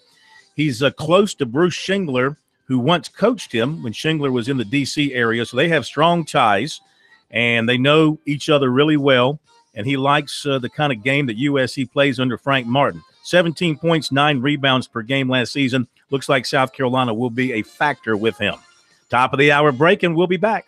[SPEAKER 2] He's close to Bruce Shingler, who once coached him when Shingler was in the D.C. area. So they have strong ties, and they know each other really well. And he likes the kind of game that USC plays under Frank Martin. 17 points, 9 rebounds per game last season. Looks like South Carolina will be a factor with him. Top of the hour break, and we'll be back.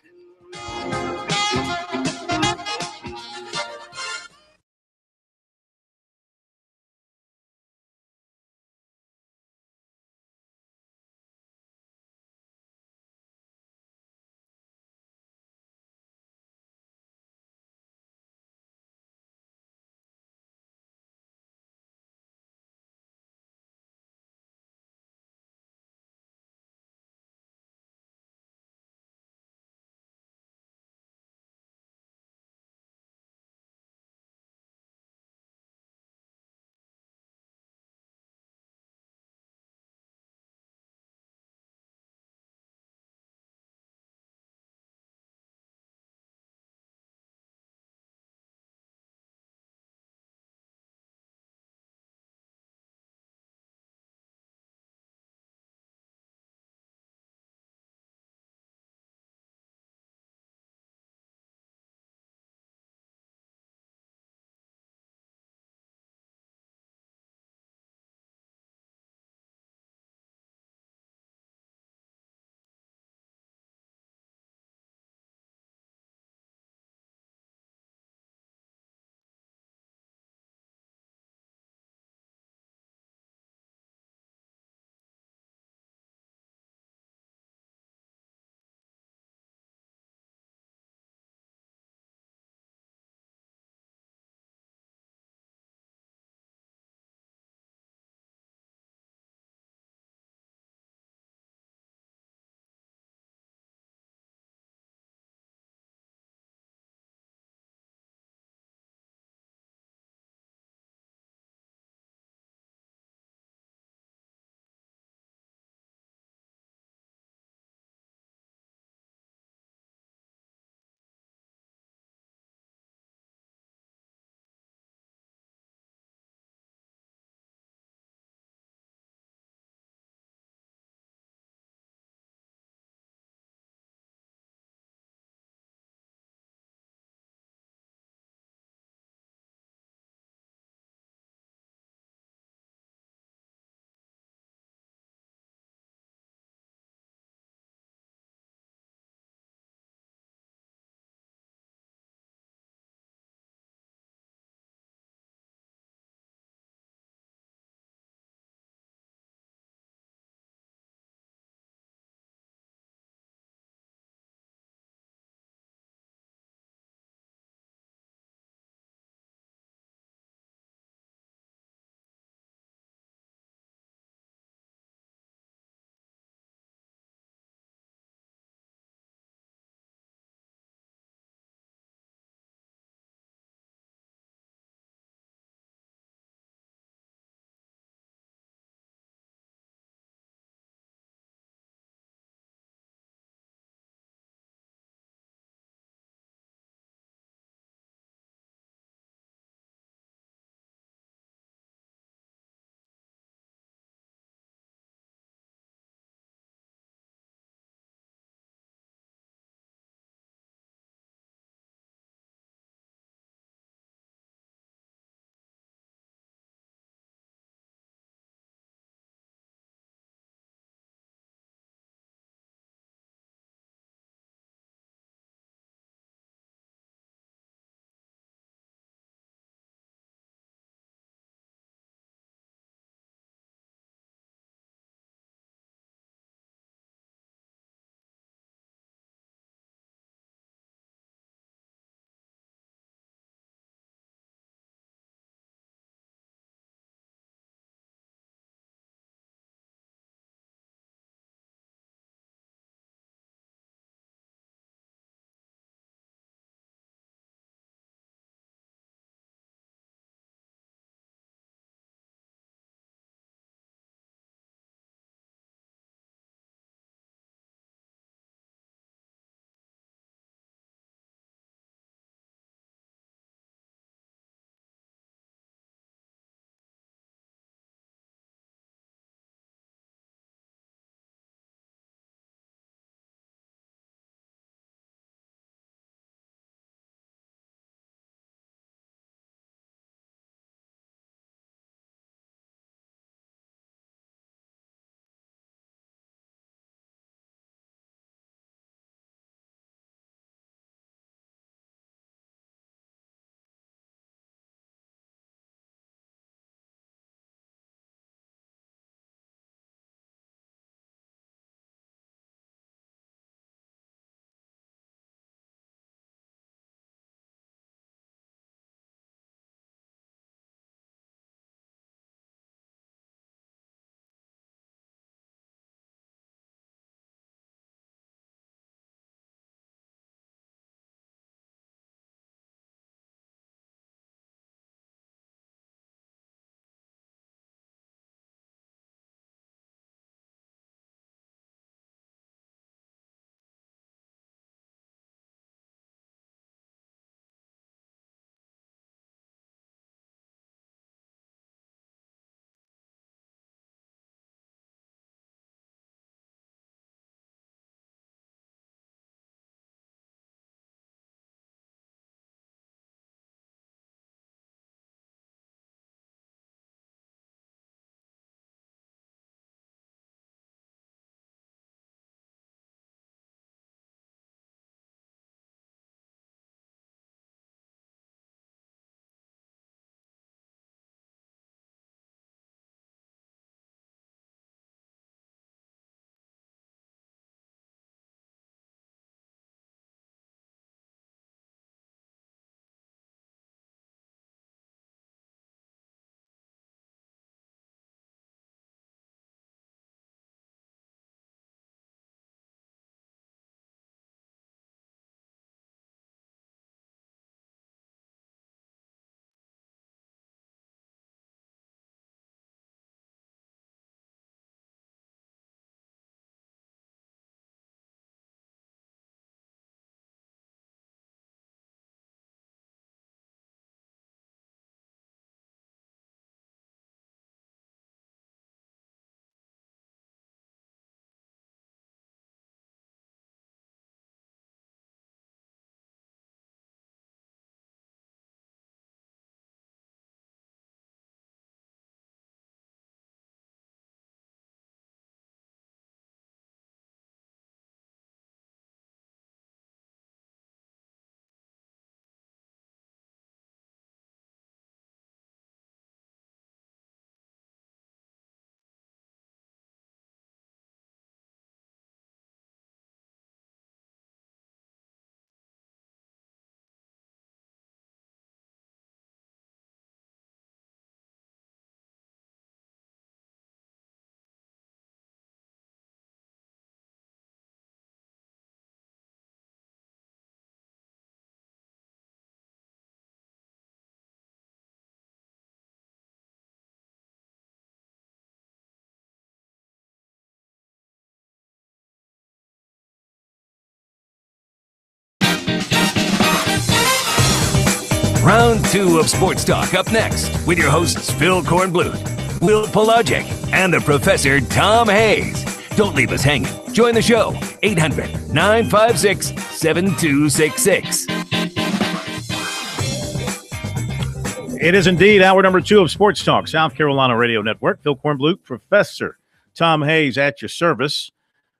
[SPEAKER 1] Round 2 of Sports Talk up next with your hosts Phil Kornblut, Will Pelagic, and the Professor Tom Hayes. Don't leave us hanging. Join the show, 800-956-7266.
[SPEAKER 2] It is indeed hour number 2 of Sports Talk, South Carolina Radio Network. Phil Kornblut, Professor Tom Hayes at your service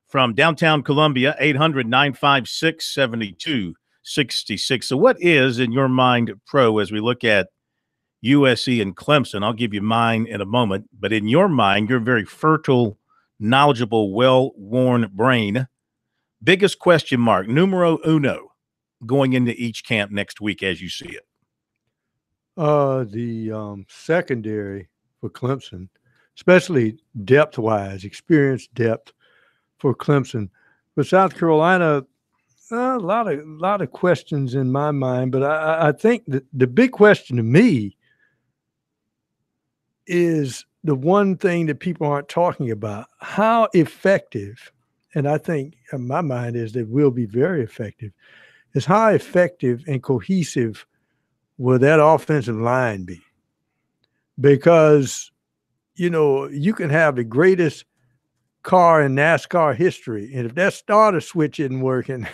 [SPEAKER 2] from downtown Columbia, 800-956-7266. So what is, in your mind, pro, as we look at USC and Clemson? I'll give you mine in a moment. But in your mind, your very fertile, knowledgeable, well-worn brain, biggest question mark, numero uno, going into each camp next week as you see it?
[SPEAKER 3] The secondary for Clemson, especially depth-wise, experience depth for Clemson. For South Carolina, a lot of questions in my mind, but I think that the big question to me is the one thing that people aren't talking about: how effective, and I think in my mind is that will be very effective, is how effective and cohesive will that offensive line be? Because, you know, you can have the greatest car in NASCAR history, and if that starter switch isn't working,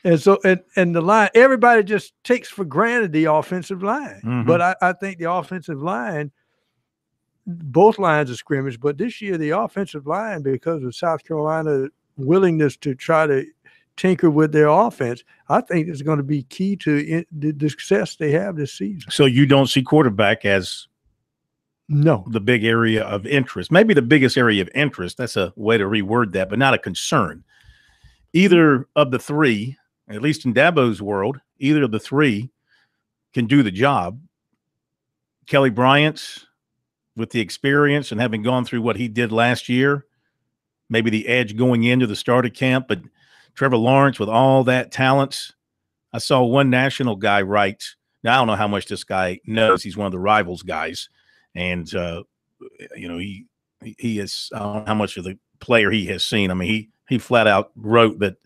[SPEAKER 3] and the line, everybody just takes for granted the offensive line.
[SPEAKER 2] Mm-hmm.
[SPEAKER 3] But I think the offensive line, both lines of scrimmage, but this year the offensive line, because of South Carolina's willingness to try to tinker with their offense, I think it's going to be key to the success they have this season.
[SPEAKER 2] So you don't see quarterback as the big area of interest? Maybe the biggest area of interest. That's a way to reword that, but not a concern. Either of the three, at least in Dabo's world, either of the three can do the job. Kelly Bryant's, with the experience and having gone through what he did last year, maybe the edge going into the starter camp, but Trevor Lawrence with all that talent. I saw one national guy write, now I don't know how much this guy knows. He's one of the Rivals guys. And, you know, he is, I don't know how much of the player he has seen. I mean, he flat out wrote that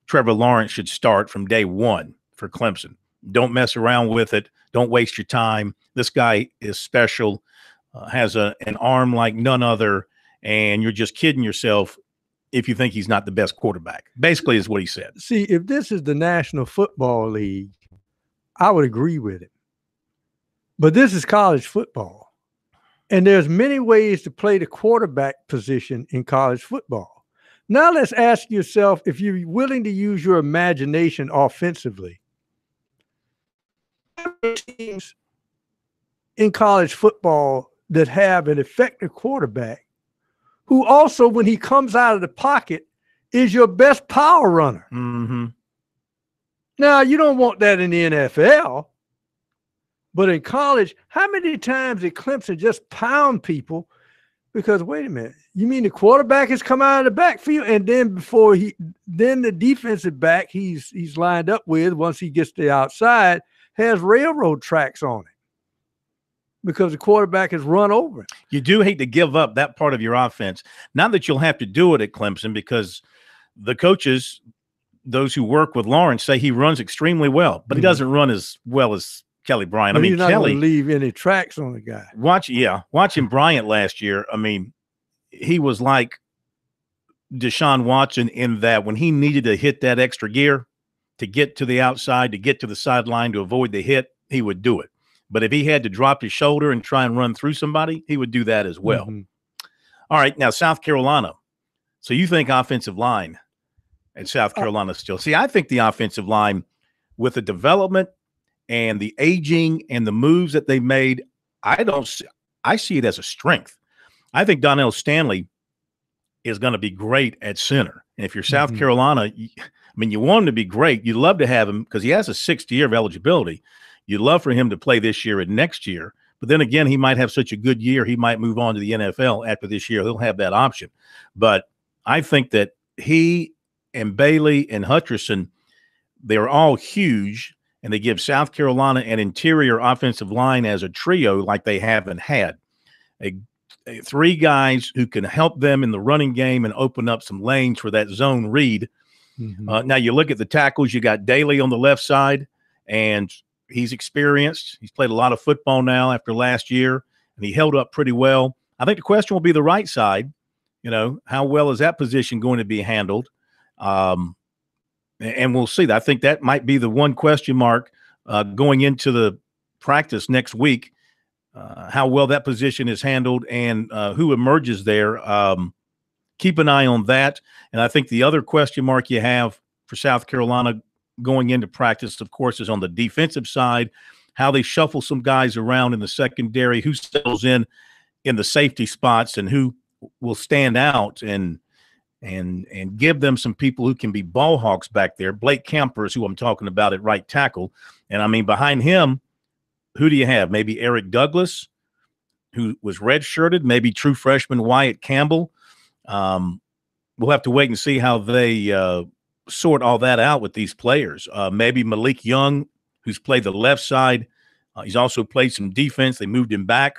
[SPEAKER 2] Trevor Lawrence should start from day one for Clemson. Don't mess around with it. Don't waste your time. This guy is special, has an arm like none other, and you're just kidding yourself if you think he's not the best quarterback, basically is what he said.
[SPEAKER 3] See, if this is the National Football League, I would agree with it. But this is college football. And there's many ways to play the quarterback position in college football. Now let's ask yourself, if you're willing to use your imagination offensively, how many teams in college football that have an effective quarterback who also, when he comes out of the pocket, is your best power runner?
[SPEAKER 2] Mm-hmm.
[SPEAKER 3] Now, you don't want that in the NFL, but in college, how many times did Clemson just pound people? Because, wait a minute, you mean the quarterback has come out of the backfield, and then then the defensive back he's lined up with, once he gets to the outside, has railroad tracks on it, because the quarterback has run over it.
[SPEAKER 2] You do hate to give up that part of your offense. Not that you'll have to do it at Clemson, because the coaches, those who work with Lawrence, say he runs extremely well, but he doesn't run as well as Kelly Bryant.
[SPEAKER 3] But
[SPEAKER 2] I mean,
[SPEAKER 3] he's not
[SPEAKER 2] Kelly,
[SPEAKER 3] going to leave any tracks on the guy.
[SPEAKER 2] Watching Bryant last year, I mean, he was like Deshaun Watson in that when he needed to hit that extra gear to get to the outside, to get to the sideline, to avoid the hit, he would do it. But if he had to drop his shoulder and try and run through somebody, he would do that as well. Mm-hmm. All right, now South Carolina. So you think offensive line at South Carolina still? See, I think the offensive line, with the development and the aging and the moves that they made, I see it as a strength. I think Donnell Stanley is going to be great at center. And if you're South Carolina, I mean, you want him to be great. You'd love to have him because he has a 6th year of eligibility. You'd love for him to play this year and next year. But then again, he might have such a good year, he might move on to the NFL after this year. He'll have that option. But I think that he and Bailey and Hutcherson, they're all huge, and they give South Carolina an interior offensive line as a trio like they haven't had. 3 guys who can help them in the running game and open up some lanes for that zone read. Now you look at the tackles, you got Daly on the left side, and he's experienced. He's played a lot of football now after last year, and he held up pretty well. I think the question will be the right side. How well is that position going to be handled? And we'll see. I think that might be the one question mark going into the practice next week, how well that position is handled and who emerges there. Keep an eye on that. And I think the other question mark you have for South Carolina going into practice, of course, is on the defensive side, how they shuffle some guys around in the secondary, who settles in the safety spots, and who will stand out and give them some people who can be ball hawks back there. Blake Camper is who I'm talking about at right tackle. And, I mean, behind him, who do you have? Maybe Eric Douglas, who was redshirted, maybe true freshman Wyatt Campbell. We'll have to wait and see how they sort all that out with these players. Maybe Malik Young, who's played the left side. He's also played some defense. They moved him back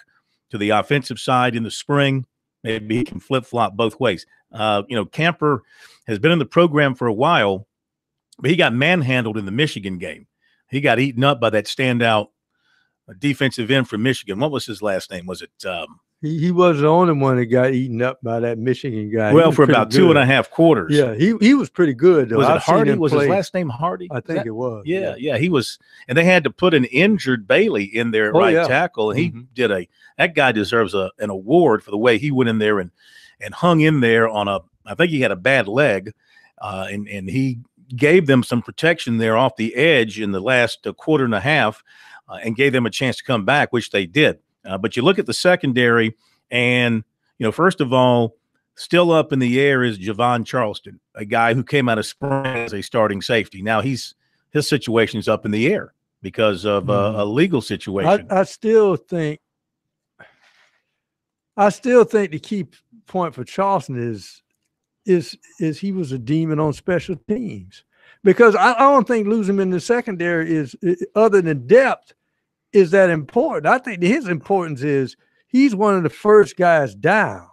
[SPEAKER 2] to the offensive side in the spring. Maybe he can flip-flop both ways. Camper has been in the program for a while, but he got manhandled in the Michigan game. He got eaten up by that standout defensive end from Michigan. What was his last name? Was it
[SPEAKER 3] he was the only one that got eaten up by that Michigan guy.
[SPEAKER 2] Well, for about 2.5 quarters.
[SPEAKER 3] Yeah, he was pretty good, though.
[SPEAKER 2] Was it Hardy? Was his last name Hardy?
[SPEAKER 3] I think it was.
[SPEAKER 2] Yeah, he was. And they had to put an injured Bailey in there at tackle. And he did that guy deserves an award for the way he went in there and hung in there I think he had a bad leg. And he gave them some protection there off the edge in the last quarter and a half and gave them a chance to come back, which they did. But you look at the secondary, and, first of all, still up in the air is Javon Charleston, a guy who came out of spring as a starting safety. Now his situation is up in the air because of a legal situation.
[SPEAKER 3] I still think the key point for Charleston is he was a demon on special teams, because I don't think losing him in the secondary is, other than depth, is that important. I think his importance is he's one of the first guys down.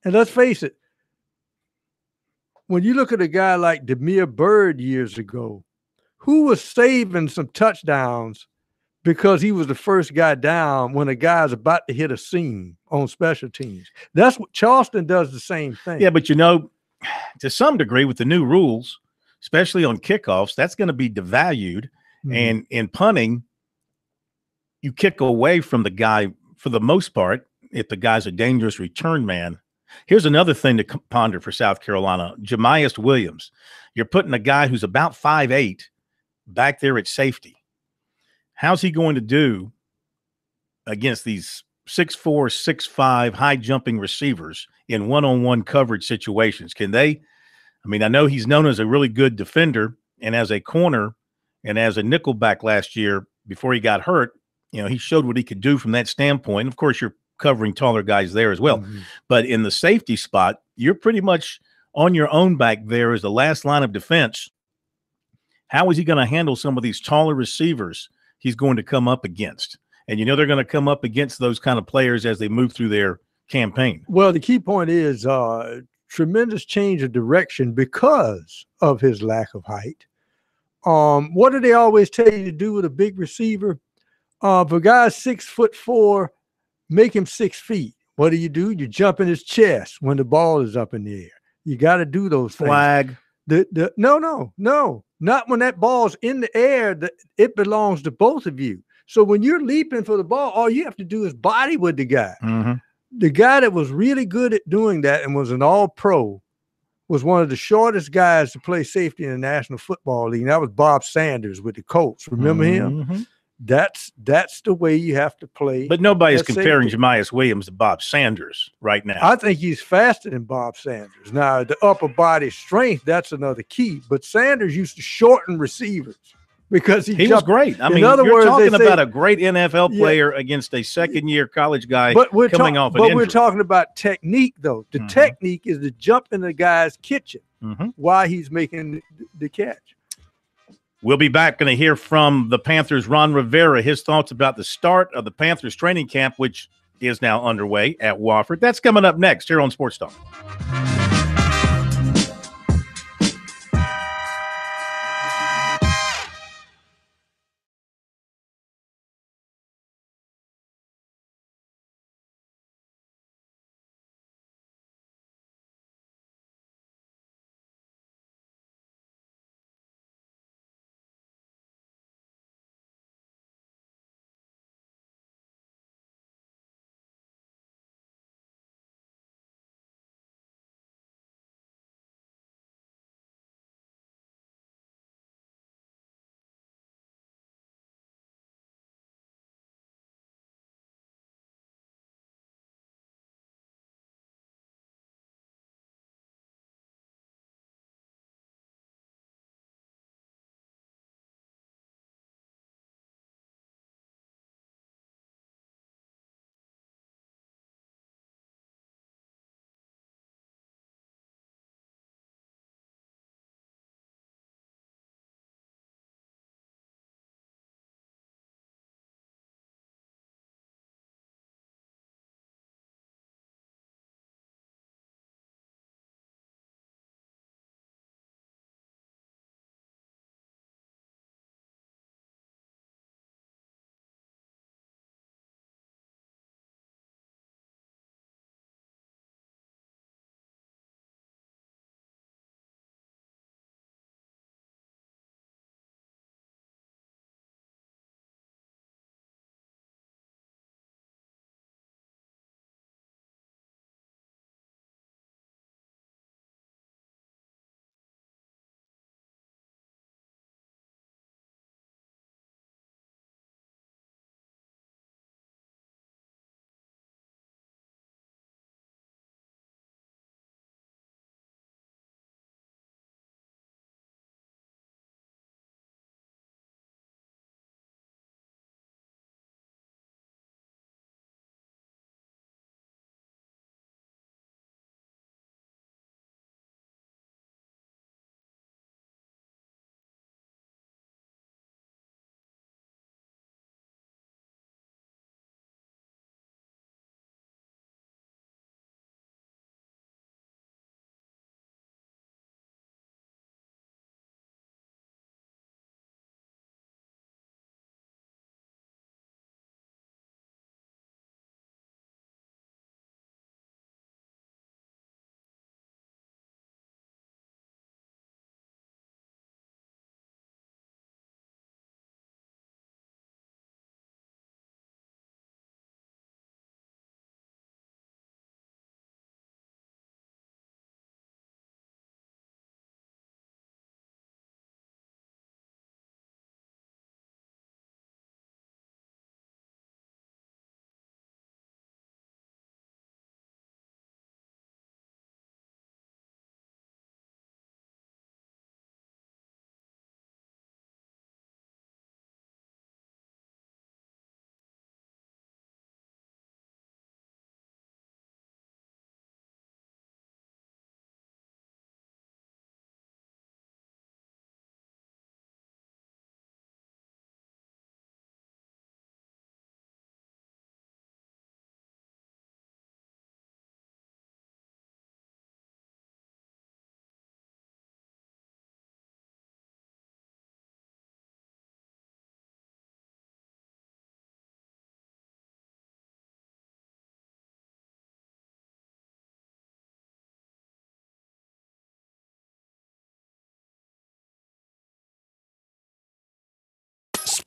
[SPEAKER 3] And let's face it, when you look at a guy like Demir Bird years ago, who was saving some touchdowns because he was the first guy down when a guy's about to hit a seam on special teams. That's what Charleston does, the same thing.
[SPEAKER 2] Yeah, but to some degree with the new rules, especially on kickoffs, that's going to be devalued. And in punting, you kick away from the guy for the most part if the guy's a dangerous return man. Here's another thing to ponder for South Carolina. Jamias Williams. You're putting a guy who's about 5'8" back there at safety. How's he going to do against these 6'4", 6'5", high-jumping receivers in one-on-one coverage situations? Can they – I know he's known as a really good defender, and as a corner and as a nickelback last year before he got hurt, he showed what he could do from that standpoint. Of course, you're covering taller guys there as well. But in the safety spot, you're pretty much on your own back there as the last line of defense. How is he going to handle some of these taller receivers he's going to come up against? And they're going to come up against those kind of players as they move through their campaign.
[SPEAKER 3] Well, the key point is tremendous change of direction because of his lack of height. What do they always tell you to do with a big receiver? If a guy's 6'4", make him 6 feet. What do? You jump in his chest when the ball is up in the air. You got to do those things.
[SPEAKER 2] Flag.
[SPEAKER 3] No. Not when that ball's in the air. It belongs to both of you. So when you're leaping for the ball, all you have to do is body with the guy. The guy that was really good at doing that and was an all-pro was one of the shortest guys to play safety in the National Football League. And that was Bob Sanders with the Colts. Remember him? That's the way you have to play.
[SPEAKER 2] But nobody's comparing Jamias Williams to Bob Sanders right now.
[SPEAKER 3] I think he's faster than Bob Sanders. Now, the upper body strength, that's another key. But Sanders used to shorten receivers because he
[SPEAKER 2] was great. You're talking about a great NFL player against a second-year college guy coming off an injury.
[SPEAKER 3] But we're talking about technique, though. The technique is to jump in the guy's kitchen while he's making the catch.
[SPEAKER 2] We'll be back. Going to hear from the Panthers' Ron Rivera, his thoughts about the start of the Panthers training camp, which is now underway at Wofford. That's coming up next here on Sports Talk.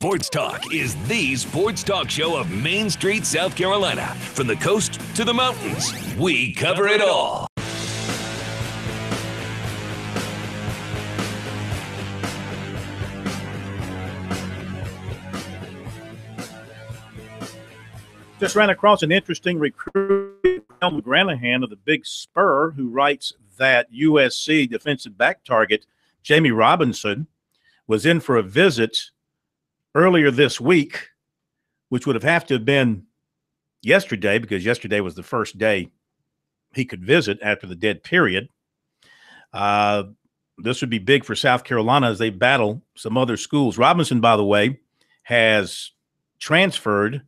[SPEAKER 1] Sports Talk is the sports talk show of Main Street, South Carolina. From the coast to the mountains, we cover it all.
[SPEAKER 2] Just ran across an interesting recruit, Elm Granahan of the Big Spur, who writes that USC defensive back target Jamie Robinson was in for a visit earlier this week, which would have to have been yesterday, because yesterday was the first day he could visit after the dead period. This would be big for South Carolina as they battle some other schools. Robinson, by the way, has transferred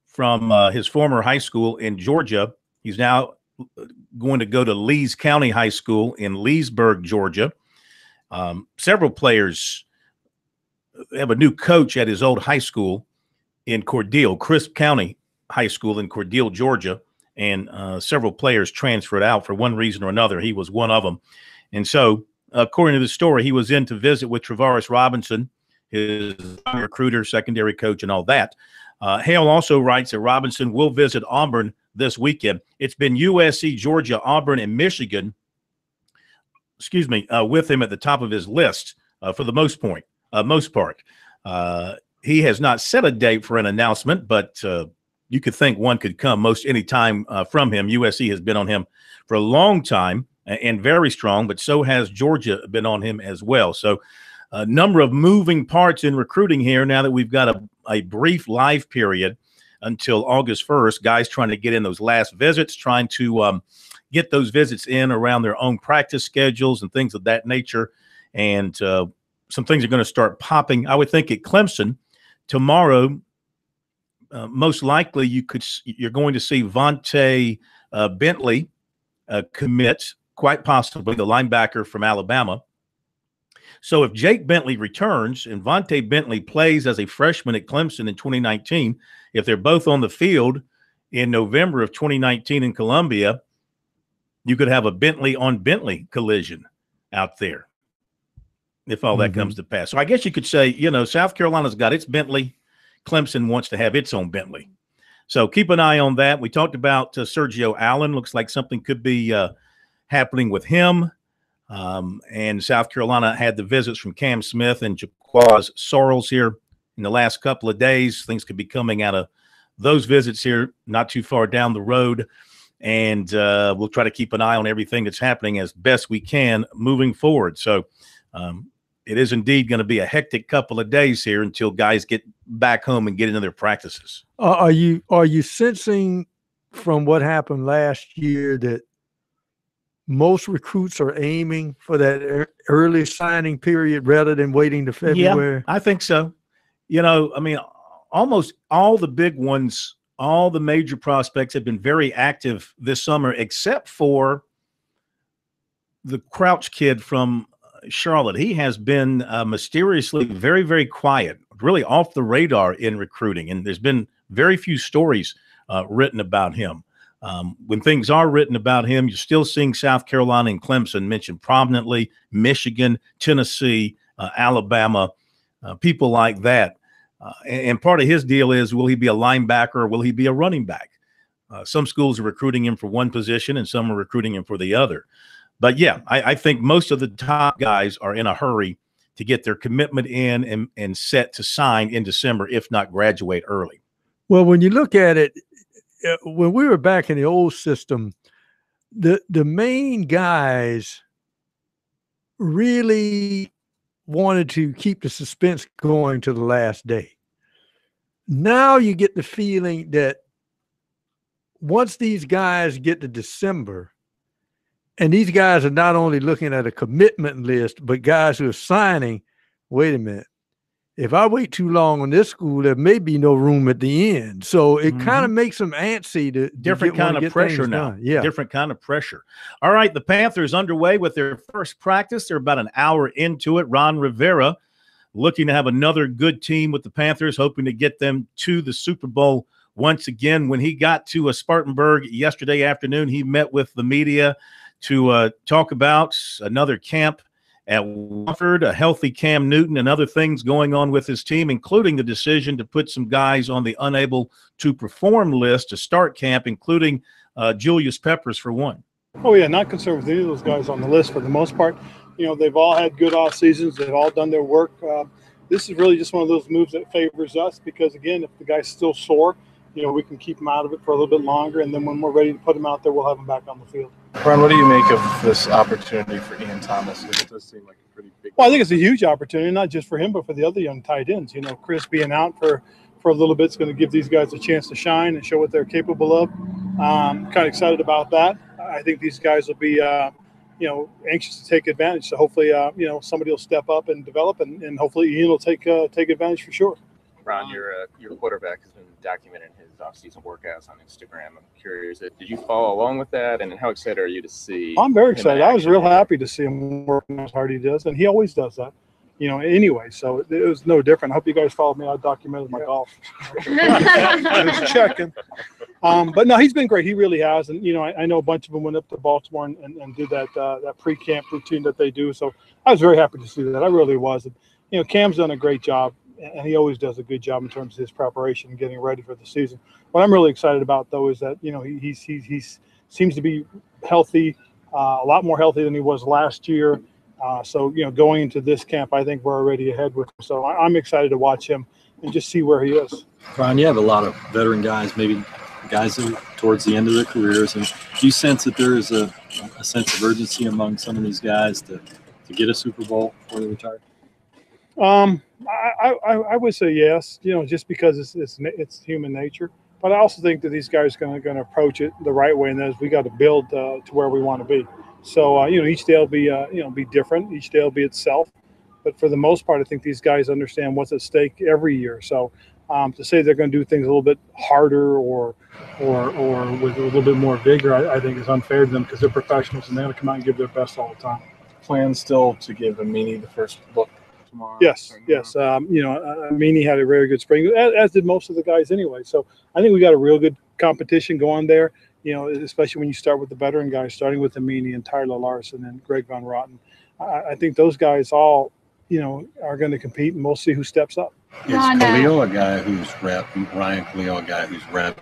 [SPEAKER 2] from his former high school in Georgia. He's now going to go to Lees County High School in Leesburg, Georgia. Several players have a new coach at his old high school in Cordele, Crisp County High School in Cordele, Georgia, and several players transferred out for one reason or another. He was one of them. And so, according to the story, he was in to visit with Travaris Robinson, his recruiter, secondary coach, and all that. Hale also writes that Robinson will visit Auburn this weekend. It's been USC, Georgia, Auburn, and Michigan, with him at the top of his list for the most part. He has not set a date for an announcement, but you could think one could come most any time from him. USC has been on him for a long time and very strong, but so has Georgia been on him as well. So a number of moving parts in recruiting here now that we've got a brief live period until August 1st. Guys trying to get in those last visits, trying to get those visits in around their own practice schedules and things of that nature. And some things are going to start popping. I would think at Clemson tomorrow, most likely you're going to see Vontae Bentley commit, quite possibly the linebacker from Alabama. So if Jake Bentley returns and Vontae Bentley plays as a freshman at Clemson in 2019, if they're both on the field in November of 2019 in Columbia, you could have a Bentley on Bentley collision out there if all that comes to pass. So I guess you could say, South Carolina's got its Bentley. Clemson wants to have its own Bentley. So keep an eye on that. We talked about Sergio Allen. Looks like something could be happening with him. And South Carolina had the visits from Cam Smith and Jaquaz Sorrells here in the last couple of days. Things could be coming out of those visits here not too far down the road. And we'll try to keep an eye on everything that's happening as best we can moving forward. So it is indeed going to be a hectic couple of days here until guys get back home and get into their practices.
[SPEAKER 3] Are you sensing from what happened last year that most recruits are aiming for that early signing period rather than waiting to February?
[SPEAKER 2] Yeah, I think so. Almost all the big ones, all the major prospects have been very active this summer, except for the Crouch kid from Charlotte. He has been mysteriously very, very quiet, really off the radar in recruiting. And there's been very few stories written about him. When things are written about him, you're still seeing South Carolina and Clemson mentioned prominently, Michigan, Tennessee, Alabama, people like that. And part of his deal is, will he be a linebacker or will he be a running back? Some schools are recruiting him for one position and some are recruiting him for the other. But, yeah, I think most of the top guys are in a hurry to get their commitment in and set to sign in December, if not graduate early.
[SPEAKER 3] Well, when you look at it, when we were back in the old system, the main guys really wanted to keep the suspense going to the last day. Now you get the feeling that once these guys get to December, and these guys are not only looking at a commitment list, but guys who are signing, wait a minute, if I wait too long on this school, there may be no room at the end. So it kind of makes them antsy to
[SPEAKER 2] different kind of pressure now.
[SPEAKER 3] Yeah,
[SPEAKER 2] different kind of pressure. All right, the Panthers underway with their first practice. They're about an hour into it. Ron Rivera looking to have another good team with the Panthers, hoping to get them to the Super Bowl once again. When he got to Spartanburg yesterday afternoon, he met with the media to talk about another camp at Wofford, a healthy Cam Newton, and other things going on with his team, including the decision to put some guys on the unable to perform list to start camp, including Julius Peppers for one.
[SPEAKER 7] Oh, yeah, not concerned with any of those guys on the list for the most part. You know, they've all had good off seasons. They've all done their work. This is really just one of those moves that favors us because, again, if the guy's still sore, you know, we can keep him out of it for a little bit longer, and then when we're ready to put him out there, we'll have him back on the field.
[SPEAKER 8] Ron, what do you make of this opportunity for Ian Thomas? It does seem like a pretty big.
[SPEAKER 7] Well, I think it's a huge opportunity, not just for him, but for the other young tight ends. You know, Chris being out for a little bit is going to give these guys a chance to shine and show what they're capable of. Kind of excited about that. I think these guys will be, you know, anxious to take advantage. So hopefully, you know, somebody will step up and develop, and hopefully Ian will take advantage for sure.
[SPEAKER 8] Ron, your quarterback has been documenting his off-season workouts on Instagram. I'm curious, did you follow along with that, and how excited are you to see?
[SPEAKER 7] I'm very excited. I was real happy to see him working as hard as he does, and he always does that, you know. Anyway, so it was no different. I hope you guys followed me. I documented my golf. Just checking. But no, he's been great. He really has, and you know, I know a bunch of them went up to Baltimore and did that pre-camp routine that they do. So I was very happy to see that. I really was. And, you know, Cam's done a great job. And he always does a good job in terms of his preparation and getting ready for the season. What I'm really excited about, though, is that, you know, he seems to be healthy, a lot more healthy than he was last year. So, you know, going into this camp, I think we're already ahead with him. So I'm excited to watch him and just see where he is.
[SPEAKER 9] Ron, you have a lot of veteran guys, maybe guys that are towards the end of their careers. And do you sense that there is a sense of urgency among some of these guys to get a Super Bowl before they retire?
[SPEAKER 7] I would say yes, you know, just because it's human nature. But I also think that these guys are going to approach it the right way, and that is we got to build to where we want to be. So you know, each day will be be different. Each day will be itself. But for the most part, I think these guys understand what's at stake every year. So to say they're going to do things a little bit harder or with a little bit more vigor, I think is unfair to them because they're professionals and they're going to come out and give their best all the time.
[SPEAKER 8] Plan still to give Amini the first look tomorrow?
[SPEAKER 7] Yes. You know, Amini had a very good spring, as did most of the guys anyway. So I think we got a real good competition going there, you know, especially when you start with the veteran guys, starting with Amini and Tyler Larson and Greg Van Rotten. I think those guys all, you know, are going to compete, and we'll see who steps up.
[SPEAKER 9] Is Khalil a guy who's rep? Ryan Khalil a guy who's rep?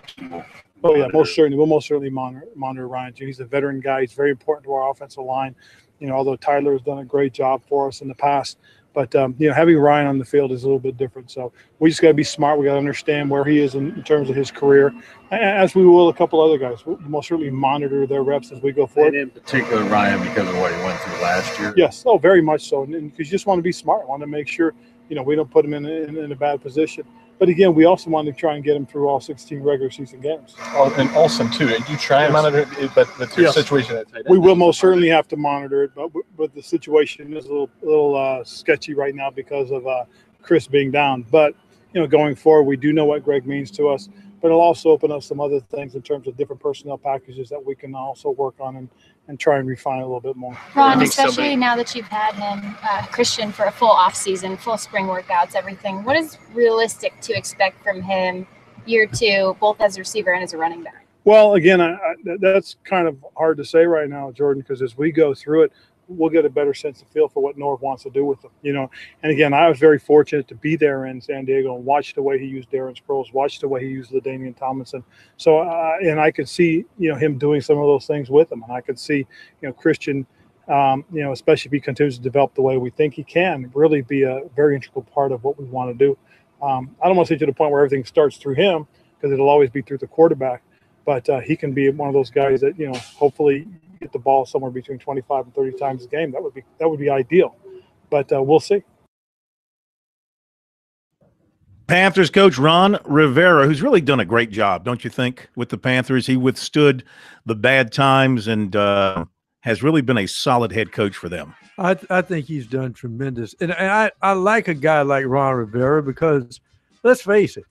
[SPEAKER 7] Oh, yeah, most certainly. We'll most certainly monitor Ryan. He's a veteran guy. He's very important to our offensive line. You know, although Tyler has done a great job for us in the past. But, you know, having Ryan on the field is a little bit different. So we just got to be smart. We got to understand where he is in terms of his career, as we will a couple other guys. We'll most certainly monitor their reps as we go forward.
[SPEAKER 9] And in particular, Ryan, because of what he went through last year.
[SPEAKER 7] Yes. Oh, very much so. And because you just want to be smart. Want to make sure, you know, we don't put him in a bad position. But again, we also want to try and get him through all 16 regular season games.
[SPEAKER 8] Oh, and Olsen too. You try and monitor it, but with your situation at tight end,
[SPEAKER 7] we will most certainly have to monitor it. But the situation is a little sketchy right now because of Chris being down. But you know, going forward, we do know what Greg means to us. But it'll also open up some other things in terms of different personnel packages that we can also work on and try and refine a little bit more.
[SPEAKER 10] Ron, especially now that you've had him, Christian, for a full off season, full spring workouts, everything, what is realistic to expect from him year two, both as a receiver and as a running back?
[SPEAKER 7] Well, again, that's kind of hard to say right now, Jordan, because as we go through it, we'll get a better sense of feel for what Norv wants to do with them, you know. And again, I was very fortunate to be there in San Diego and watch the way he used Darren Sproles, watch the way he used LaDainian Tomlinson. So, and I could see, you know, him doing some of those things with them. And I could see, you know, Christian, you know, especially if he continues to develop the way we think he can, really be a very integral part of what we want to do. I don't want to say to the point where everything starts through him, because it'll always be through the quarterback. But he can be one of those guys that, you know, hopefully get the ball somewhere between 25 and 30 times a game. That would be ideal. But we'll see.
[SPEAKER 2] Panthers coach Ron Rivera, who's really done a great job, don't you think, with the Panthers? He withstood the bad times and has really been a solid head coach for them.
[SPEAKER 3] I think he's done tremendous. And I like a guy like Ron Rivera because, let's face it,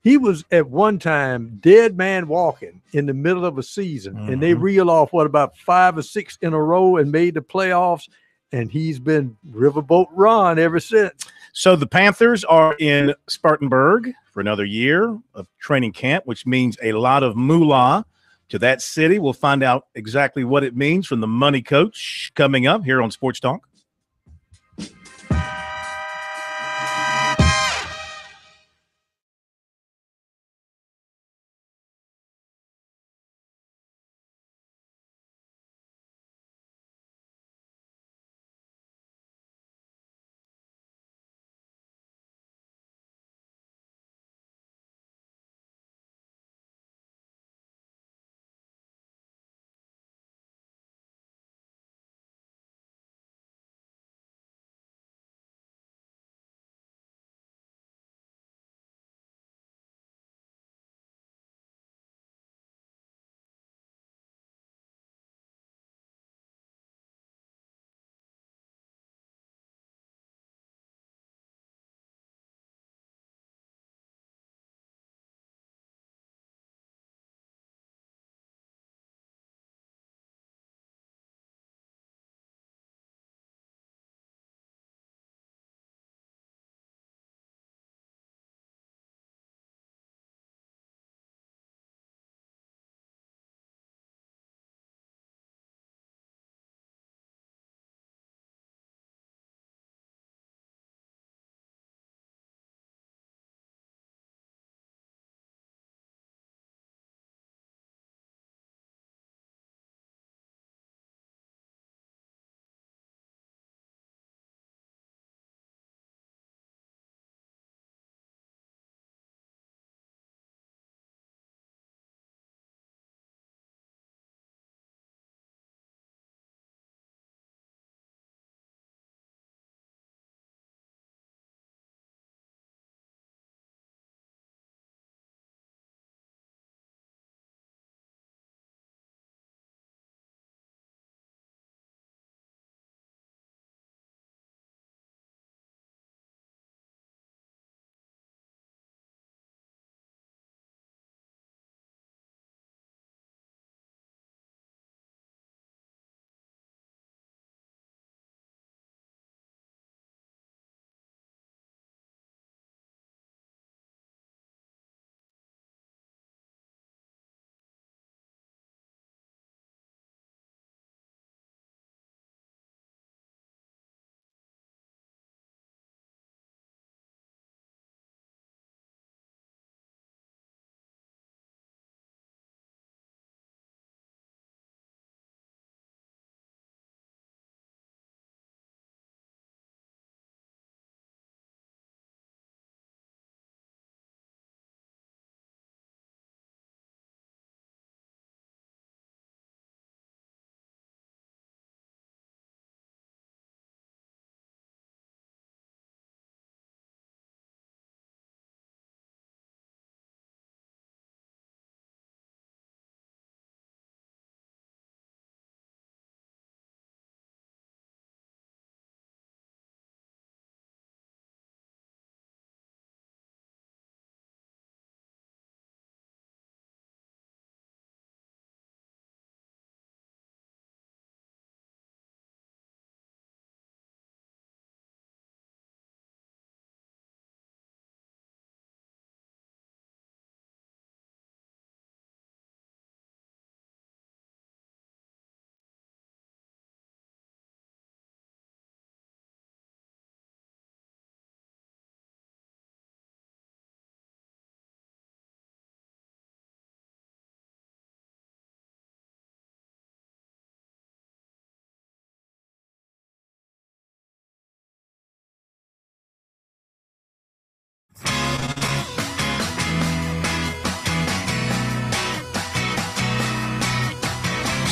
[SPEAKER 3] he was at one time dead man walking in the middle of a season, and they reel off, about 5 or 6 in a row and made the playoffs, and he's been Riverboat Ron ever since.
[SPEAKER 2] So the Panthers are in Spartanburg for another year of training camp, which means a lot of moolah to that city. We'll find out exactly what it means from the money coach coming up here on Sports Talk.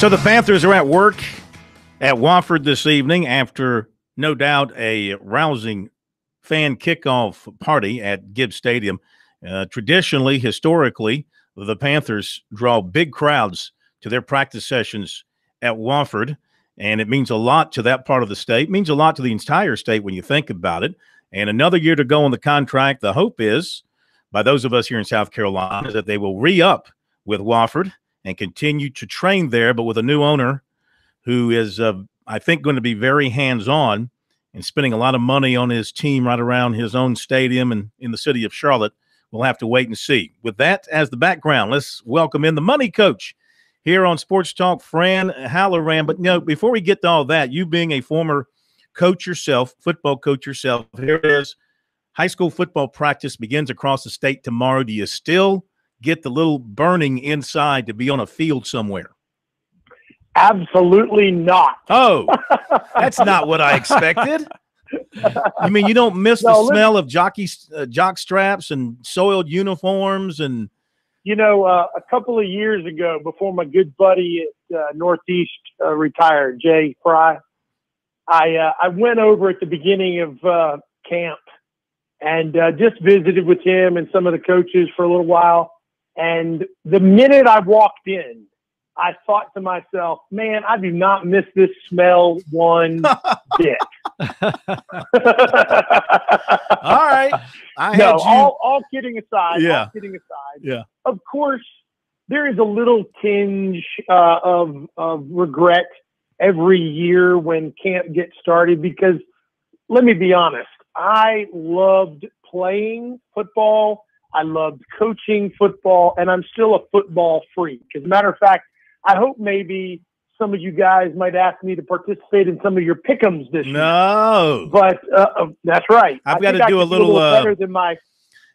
[SPEAKER 2] So the Panthers are at work at Wofford this evening after, no doubt, a rousing fan kickoff party at Gibbs Stadium. Traditionally, historically, the Panthers draw big crowds to their practice sessions at Wofford, and it means a lot to that part of the state. It means a lot to the entire state when you think about it. And another year to go on the contract. The hope is, by those of us here in South Carolina, is that they will re-up with Wofford and continue to train there, but with a new owner who is, I think, going to be very hands-on and spending a lot of money on his team right around his own stadium and in the city of Charlotte. We'll have to wait and see. With that as the background, let's welcome in the money coach here on Sports Talk, Fran Halloran. But, before we get to all that, you being a former coach yourself, football coach yourself, here it is. High school football practice begins across the state tomorrow. Do you still get the little burning inside to be on a field somewhere?
[SPEAKER 11] Absolutely not.
[SPEAKER 2] Oh, that's not what I expected. You mean you don't miss the smell of jock straps and soiled uniforms? And
[SPEAKER 11] a couple of years ago, before my good buddy at Northeast retired, Jay Fry, I went over at the beginning of camp and just visited with him and some of the coaches for a little while. And the minute I walked in, I thought to myself, man, I do not miss this smell one bit.
[SPEAKER 2] All right.
[SPEAKER 11] All kidding aside.
[SPEAKER 2] Yeah.
[SPEAKER 11] All kidding aside.
[SPEAKER 2] Yeah.
[SPEAKER 11] Of course, there is a little tinge of regret every year when camp gets started because, let me be honest, I loved playing football. I loved coaching football, and I'm still a football freak. As a matter of fact, I hope maybe some of you guys might ask me to participate in some of your pick'ems this year.
[SPEAKER 2] No.
[SPEAKER 11] But that's right.
[SPEAKER 2] I've got to do a little
[SPEAKER 11] better than I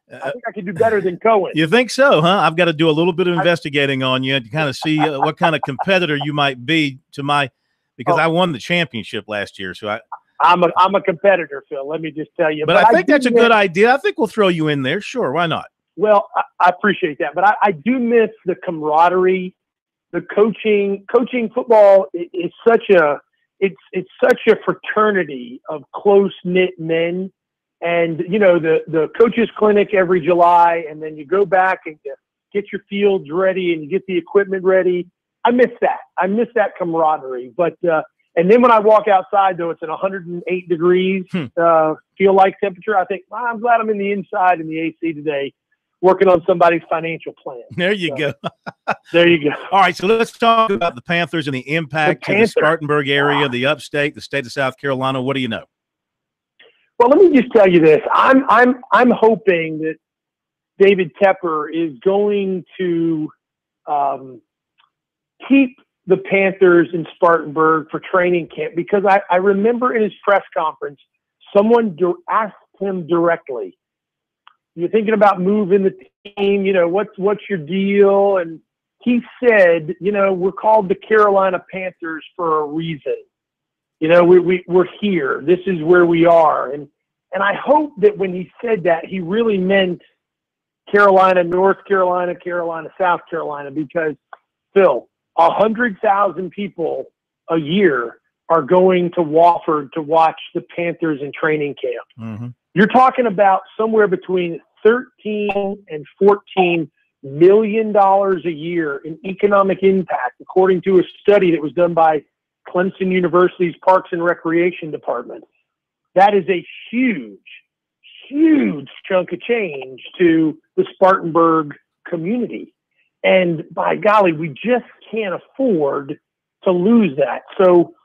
[SPEAKER 11] think I can do better than Cohen.
[SPEAKER 2] You think so, huh? I've got to do a little bit of investigating on you to kind of see what kind of competitor you might be because I won the championship last year. So
[SPEAKER 11] I'm a competitor, Phil. Let me just tell you.
[SPEAKER 2] But I think that's a good idea. I think we'll throw you in there. Sure, why not?
[SPEAKER 11] Well, I appreciate that, but I do miss the camaraderie. The coaching football is such a fraternity of close knit men, and the coaches clinic every July, and then you go back and get your fields ready and you get the equipment ready. I miss that. I miss that camaraderie. But and then when I walk outside, though, it's at 108 degrees, feel like temperature. I think, I'm glad I'm in the inside in the AC today, working on somebody's financial plan.
[SPEAKER 2] There you go.
[SPEAKER 11] There you go.
[SPEAKER 2] All right, so let's talk about the Panthers and the impact to the Spartanburg area, the upstate, the state of South Carolina. What do you know?
[SPEAKER 11] Well, let me just tell you this. I'm hoping that David Tepper is going to keep the Panthers in Spartanburg for training camp, because I remember in his press conference, someone asked him directly, "You're thinking about moving the team, what's your deal?" And he said, "We're called the Carolina Panthers for a reason. We're here. This is where we are." And I hope that when he said that, he really meant Carolina, North Carolina, Carolina, South Carolina, because, Phil, 100,000 people a year are going to Wofford to watch the Panthers in training camp.
[SPEAKER 2] Mm-hmm.
[SPEAKER 11] You're talking about somewhere between $13 and $14 million a year in economic impact, according to a study that was done by Clemson University's Parks and Recreation Department. That is a huge, huge chunk of change to the Spartanburg community. And by golly, we just can't afford to lose that. So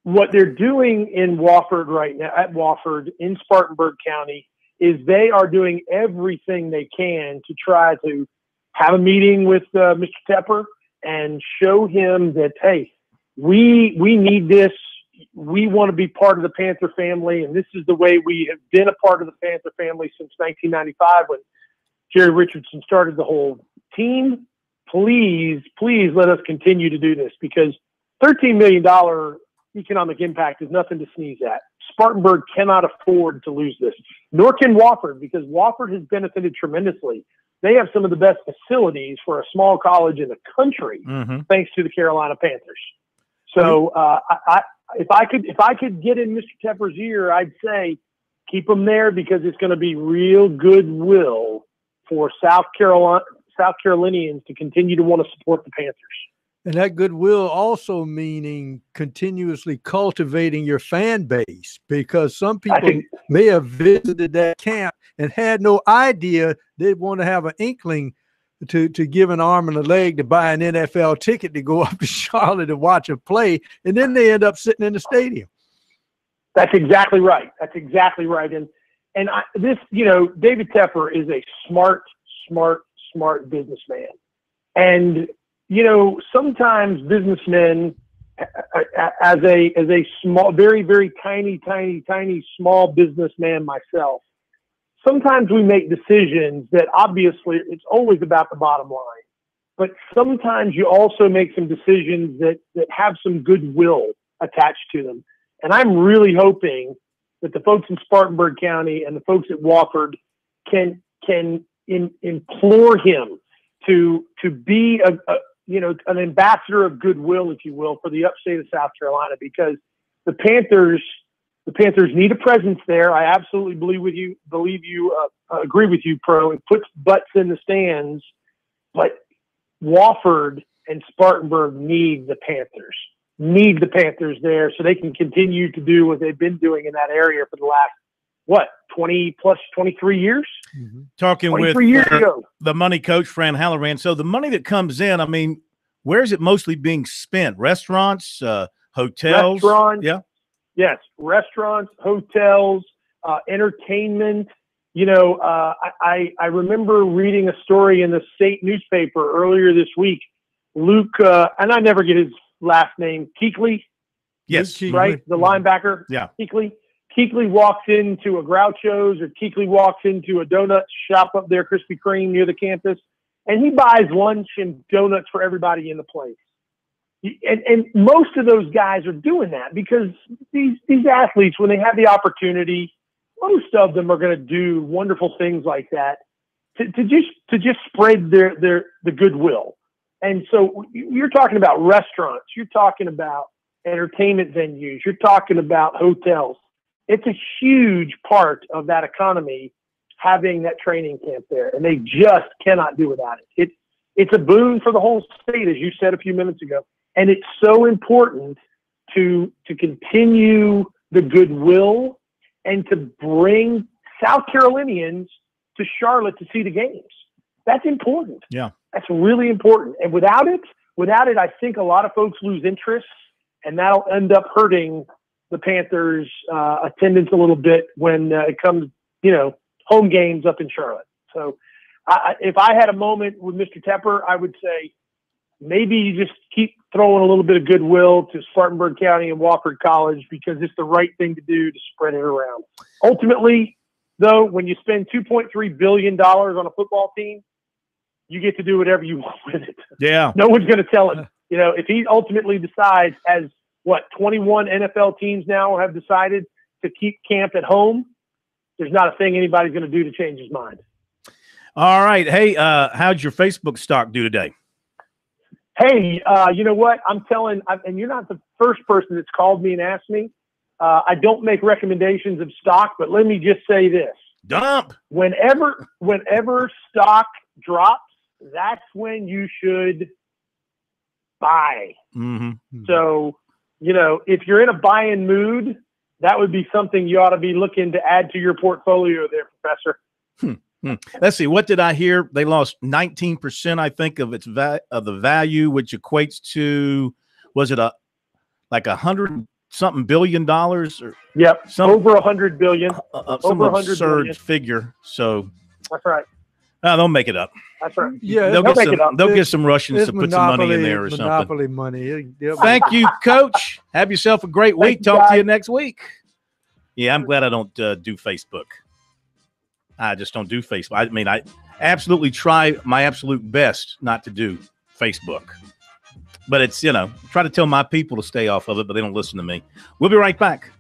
[SPEAKER 11] what they're doing in Wofford right now, at Wofford in Spartanburg County, is they are doing everything they can to try to have a meeting with Mr. Tepper and show him that, hey, we need this. We want to be part of the Panther family, and this is the way we have been a part of the Panther family since 1995 when Jerry Richardson started the whole team. Please let us continue to do this, because $13 million economic impact is nothing to sneeze at. Spartanburg cannot afford to lose this, nor can Wofford, because Wofford has benefited tremendously they have some of the best facilities for a small college in the country, thanks to the Carolina Panthers. So if I could get in Mr. Tepper's ear, I'd say keep them there because it's going to be real goodwill for South Carolinians to continue to want to support the Panthers.
[SPEAKER 3] And that goodwill also meaning continuously cultivating your fan base, because some people may have visited that camp and had no idea they'd want to have an inkling to give an arm and a leg to buy an NFL ticket to go up to Charlotte and watch a play, and then they end up sitting in the stadium.
[SPEAKER 11] That's exactly right. That's exactly right. And David Tepper is a smart businessman. And sometimes businessmen, as a small, very, very tiny small businessman myself, sometimes we make decisions that obviously it's always about the bottom line. But sometimes you also make some decisions that have some goodwill attached to them. And I'm really hoping that the folks in Spartanburg County and the folks at Wofford can implore him to be an ambassador of goodwill, if you will, for the upstate of South Carolina, because the Panthers need a presence there. I absolutely agree with you, Pro. It puts butts in the stands, but Wofford and Spartanburg need the Panthers there so they can continue to do what they've been doing in that area for the last 23 years.
[SPEAKER 2] Talking with the money coach, Fran Halloran. So the money that comes in, I mean, where is it mostly being spent? Restaurants, hotels?
[SPEAKER 11] Yeah. Yes. Restaurants, hotels, entertainment. I remember reading a story in the state newspaper earlier this week. Luke, and I never get his last name, Kuechly.
[SPEAKER 2] Yes.
[SPEAKER 11] Right? The linebacker.
[SPEAKER 2] Yeah.
[SPEAKER 11] Kuechly walks into a Groucho's, or Kuechly walks into a donut shop up there, Krispy Kreme, near the campus, and he buys lunch and donuts for everybody in the place. And most of those guys are doing that because these athletes, when they have the opportunity, most of them are going to do wonderful things like that to just spread the goodwill. And so you're talking about restaurants, you're talking about entertainment venues, you're talking about hotels. It's a huge part of that economy having that training camp there, and they just cannot do without it. It's a boon for the whole state, as you said a few minutes ago, and it's so important to continue the goodwill and to bring South Carolinians to Charlotte to see the games. That's important.
[SPEAKER 2] Yeah,
[SPEAKER 11] that's really important. And without it, I think a lot of folks lose interest, and that'll end up hurting the Panthers' attendance a little bit when it comes, home games up in Charlotte. So if I had a moment with Mr. Tepper, I would say maybe you just keep throwing a little bit of goodwill to Spartanburg County and Wofford College, because it's the right thing to do to spread it around. Ultimately, though, when you spend $2.3 billion on a football team, you get to do whatever you want with it.
[SPEAKER 2] Yeah.
[SPEAKER 11] No one's going to tell him. If he ultimately decides, as 21 NFL teams now have decided to keep camp at home, there's not a thing anybody's going to do to change his mind.
[SPEAKER 2] All right. Hey, how'd your Facebook stock do today?
[SPEAKER 11] Hey, you know what? And you're not the first person that's called me and asked me. I don't make recommendations of stock, but let me just say this.
[SPEAKER 2] Dump.
[SPEAKER 11] Whenever stock drops, that's when you should buy.
[SPEAKER 2] Mm-hmm.
[SPEAKER 11] So, if you're in a buying mood, that would be something you ought to be looking to add to your portfolio there, Professor.
[SPEAKER 2] Let's see. What did I hear? They lost 19%, I think, of the value, which equates to, was it like $100-something billion? Or
[SPEAKER 11] yep, over $100 billion.
[SPEAKER 2] Some absurd figure. So
[SPEAKER 11] that's right.
[SPEAKER 2] They'll make it up.
[SPEAKER 11] That's right.
[SPEAKER 3] Yeah,
[SPEAKER 2] they'll get some Russians to put some money in there or something.
[SPEAKER 3] Monopoly money.
[SPEAKER 2] Thank you, Coach. Have yourself a great week. Talk to you next week. Yeah, I'm glad I don't do Facebook. I just don't do Facebook. I mean, I absolutely try my absolute best not to do Facebook. But it's, try to tell my people to stay off of it, but they don't listen to me. We'll be right back.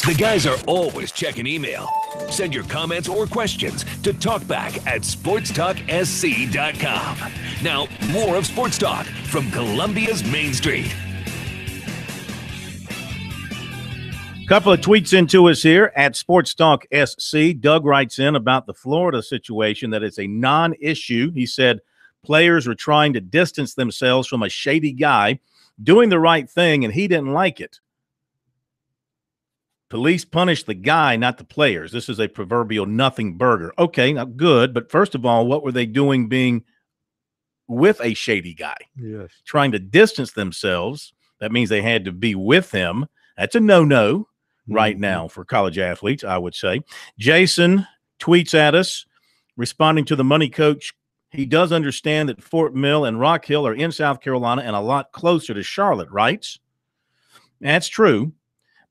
[SPEAKER 1] The guys are always checking email. Send your comments or questions to talkback@sportstalksc.com. Now, more of Sports Talk from Columbia's Main Street.
[SPEAKER 2] Couple of tweets into us here at SportsTalkSC. Doug writes in about the Florida situation that it's a non-issue. He said players were trying to distance themselves from a shady guy doing the right thing, and he didn't like it. Police punished the guy, not the players. This is a proverbial nothing burger. Okay, now good, but first of all, what were they doing being with a shady guy?
[SPEAKER 3] Yes.
[SPEAKER 2] Trying to distance themselves. That means they had to be with him. That's a no-no right now for college athletes, I would say. Jason tweets at us, responding to the money coach. He does understand that Fort Mill and Rock Hill are in South Carolina and a lot closer to Charlotte, right? That's true.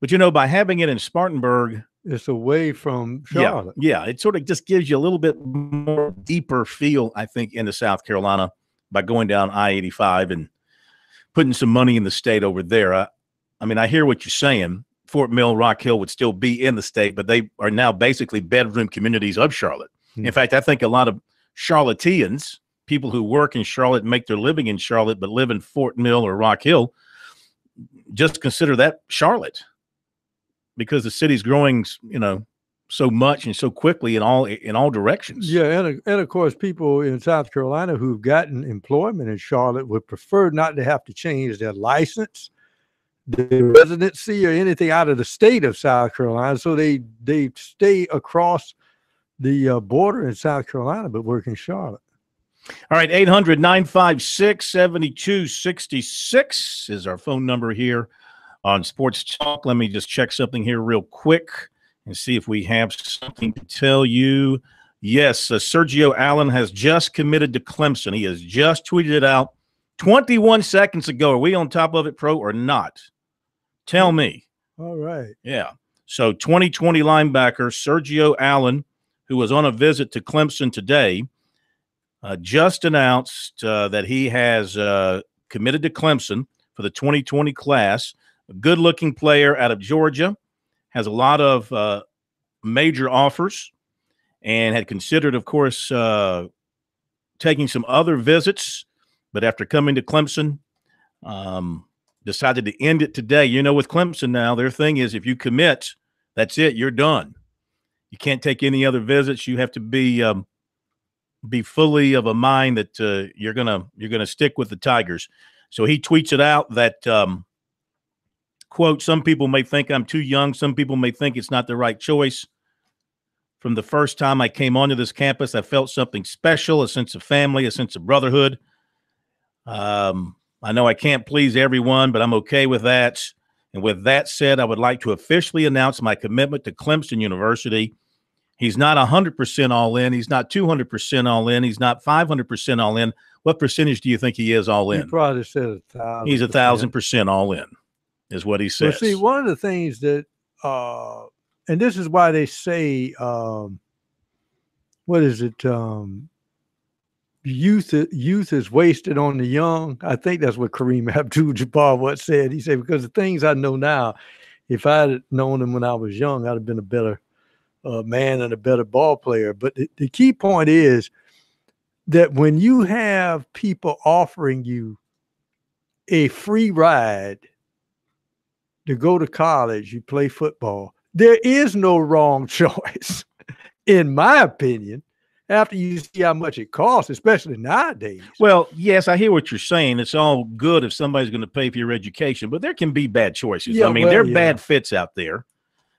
[SPEAKER 2] But, you know, by having it in Spartanburg,
[SPEAKER 3] it's away from Charlotte.
[SPEAKER 2] Yeah, it sort of just gives you a little bit more deeper feel, I think, into South Carolina by going down I-85 and putting some money in the state over there. I mean, I hear what you're saying. Fort Mill, Rock Hill would still be in the state, but they are now basically bedroom communities of Charlotte. In fact, I think a lot of Charlotteans, people who work in Charlotte, make their living in Charlotte, but live in Fort Mill or Rock Hill, just consider that Charlotte, because the city's growing, you know, so much and so quickly in all directions.
[SPEAKER 3] Yeah, and of course, people in South Carolina who've gotten employment in Charlotte would prefer not to have to change their license, their residency, or anything out of the state of South Carolina. So they stay across the border in South Carolina, but work in Charlotte.
[SPEAKER 2] All right, 800-956-7266 is our phone number here on Sports Talk. Let me just check something here real quick and see if we have something to tell you. Yes, Sergio Allen has just committed to Clemson. He has just tweeted it out 21 seconds ago. Are we on top of it, Pro, or not? Tell me.
[SPEAKER 3] All right.
[SPEAKER 2] Yeah. So 2020 linebacker Sergio Allen, who was on a visit to Clemson today, just announced that he has committed to Clemson for the 2020 class. A good-looking player out of Georgia, has a lot of major offers, and had considered, of course, taking some other visits, but after coming to Clemson, decided to end it today. You know, with Clemson now, their thing is if you commit, that's it, you're done. You can't take any other visits. You have to be fully of a mind that you're gonna stick with the Tigers. So he tweets it out that quote, some people may think I'm too young. Some people may think it's not the right choice. From the first time I came onto this campus, I felt something special, a sense of family, a sense of brotherhood. I know I can't please everyone, but I'm okay with that. And with that said, I would like to officially announce my commitment to Clemson University. He's not 100% all in. He's not 200% all in. He's not 500% all in. What percentage do you think he is all in?
[SPEAKER 3] He probably said 1,000%.
[SPEAKER 2] He's 1,000% all in, is what he says.
[SPEAKER 3] Well, see, one of the things that, and this is why they say, what is it? Youth is wasted on the young. I think that's what Kareem Abdul-Jabbar once said. He said, because the things I know now, if I had known them when I was young, I'd have been a better man and a better ball player. But the key point is that when you have people offering you a free ride to go to college, you play football, there is no wrong choice, in my opinion, after you see how much it costs, especially nowadays.
[SPEAKER 2] Well, yes, I hear what you're saying. It's all good if somebody's going to pay for your education, but there can be bad choices.
[SPEAKER 3] Yeah,
[SPEAKER 2] I mean, there are bad fits out there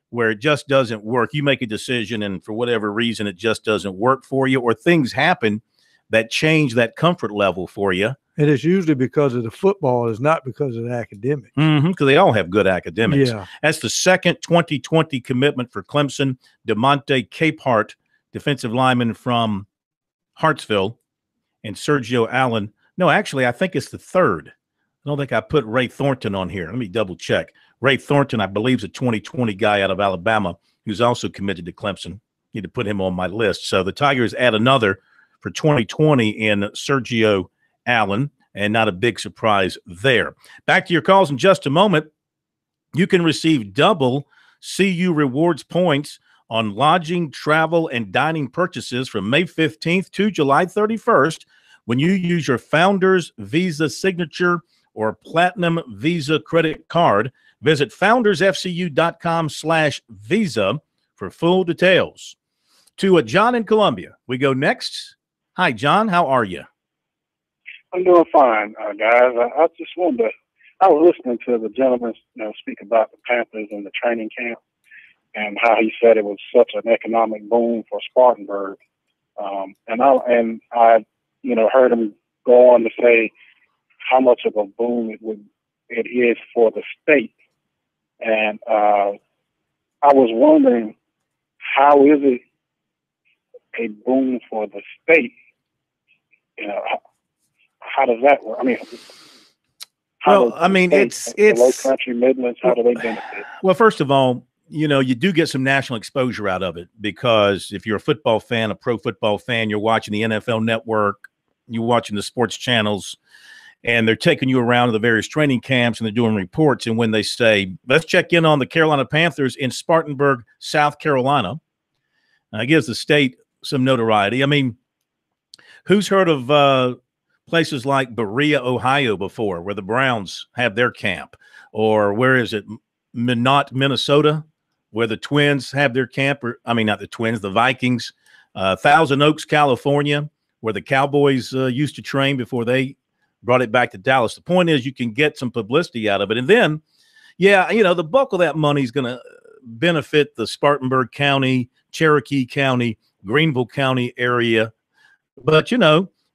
[SPEAKER 2] where it just doesn't work. You make a decision, and for whatever reason, it just doesn't work for you, or things happen that change that comfort level for you.
[SPEAKER 3] And it's usually because of the football. It's not because of the academics.
[SPEAKER 2] Because they all have good academics.
[SPEAKER 3] Yeah.
[SPEAKER 2] That's the second 2020 commitment for Clemson. DeMonte Capehart, defensive lineman from Hartsville, and Sergio Allen. No, actually, I think it's the third. I don't think I put Ray Thornton on here. Let me double check. Ray Thornton, I believe, is a 2020 guy out of Alabama who's also committed to Clemson. Need to put him on my list. So the Tigers add another for 2020 in Sergio Allen, and not a big surprise there. Back to your calls in just a moment. You can receive double CU Rewards points on lodging, travel, and dining purchases from May 15th to July 31st when you use your Founders Visa Signature or Platinum Visa credit card. Visit foundersfcu.com/visa for full details. To John in Columbia, we go next. Hi, John. How are you?
[SPEAKER 12] I'm doing fine, guys. I just wanted to, I was listening to the gentleman speak about the Panthers and the training camp and how he said it was such an economic boom for Spartanburg. And I heard him go on to say how much of a boom it is for the state. And I was wondering, how is it a boom for the state? How does that work?
[SPEAKER 2] It's
[SPEAKER 12] the low country Midlands. How do they benefit?
[SPEAKER 2] Well, first of all, you do get some national exposure out of it because if you're a football fan, a pro football fan, you're watching the NFL Network, you're watching the sports channels, and they're taking you around to the various training camps and they're doing reports. And when they say, let's check in on the Carolina Panthers in Spartanburg, South Carolina, it gives the state some notoriety. I mean, who's heard of places like Berea, Ohio before, where the Browns have their camp? Or where is it? Minot, Minnesota, where the Twins have their camp. Not the Twins, the Vikings. Thousand Oaks, California, where the Cowboys used to train before they brought it back to Dallas. The point is you can get some publicity out of it. And then, the bulk of that money is going to benefit the Spartanburg County, Cherokee County, Greenville County area. But,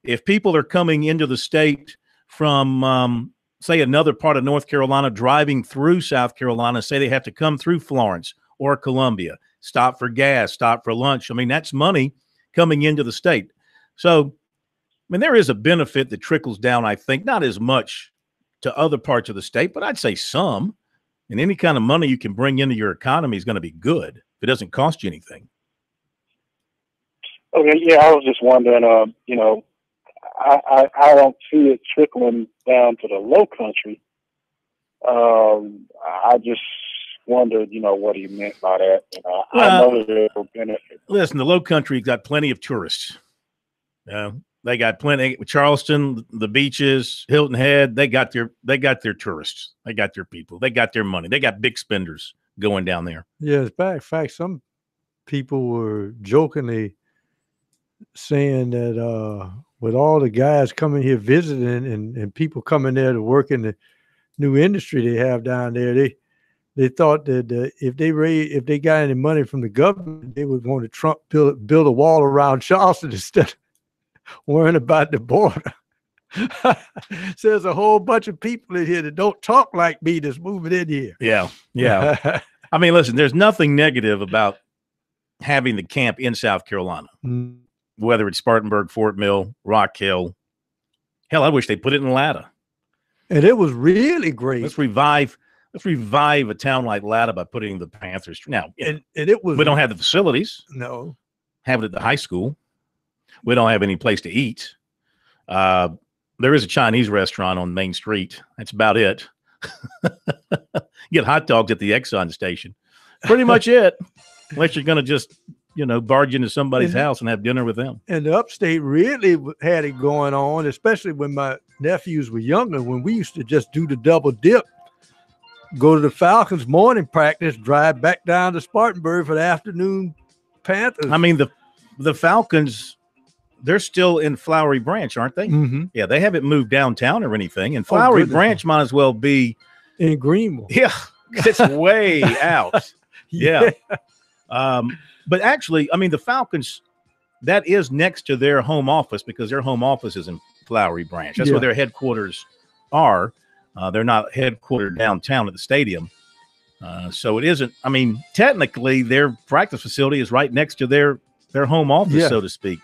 [SPEAKER 2] if people are coming into the state from, say, another part of North Carolina, driving through South Carolina, say they have to come through Florence or Columbia, stop for gas, stop for lunch. That's money coming into the state. So, there is a benefit that trickles down, I think, not as much to other parts of the state, but I'd say some. And any kind of money you can bring into your economy is going to be good if it doesn't cost you anything.
[SPEAKER 12] Okay, I was just wondering, I don't see it trickling down to the low country. I just wondered, what he meant by that. I know that it will benefit.
[SPEAKER 2] Listen, the low country got plenty of tourists. They got plenty. Charleston, the beaches, Hilton Head. They got their tourists. They got their people. They got their money. They got big spenders going down there.
[SPEAKER 3] Yeah, in fact, some people were jokingly saying that with all the guys coming here visiting and people coming there to work in the new industry they have down there, they thought that if they got any money from the government, they would want to Trump build a wall around Charleston instead of worrying about the border. So there's a whole bunch of people in here that don't talk like me that's moving in here.
[SPEAKER 2] Yeah. Listen, there's nothing negative about having the camp in South Carolina. Whether it's Spartanburg, Fort Mill, Rock Hill. Hell, I wish they put it in Latta.
[SPEAKER 3] And it was really great.
[SPEAKER 2] Let's revive a town like Latta by putting the Panthers. Now,
[SPEAKER 3] and it was.
[SPEAKER 2] We don't have the facilities.
[SPEAKER 3] No.
[SPEAKER 2] Have it at the high school. We don't have any place to eat. There is a Chinese restaurant on Main Street. That's about it. Get hot dogs at the Exxon station. Pretty much it. Unless you're going to just barge into somebody's house and have dinner with them.
[SPEAKER 3] And the upstate really had it going on, especially when my nephews were younger, when we used to just do the double dip, go to the Falcons morning practice, drive back down to Spartanburg for the afternoon Panthers.
[SPEAKER 2] The Falcons, they're still in Flowery Branch, aren't they?
[SPEAKER 3] Mm-hmm.
[SPEAKER 2] Yeah, they haven't moved downtown or anything. And Flowery Branch might as well be
[SPEAKER 3] in Greenville.
[SPEAKER 2] Yeah, it's way out. Yeah. But actually, the Falcons, that is next to their home office because their home office is in Flowery Branch. That's where their headquarters are. They're not headquartered downtown at the stadium. So it isn't, technically their practice facility is right next to their home office, so to speak.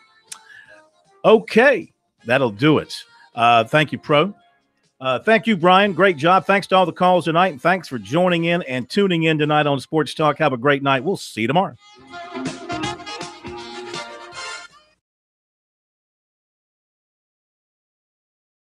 [SPEAKER 2] Okay, that'll do it. Thank you, Pro. Thank you, Brian. Great job. Thanks to all the calls tonight, and thanks for joining in and tuning in tonight on Sports Talk. Have a great night. We'll see you tomorrow.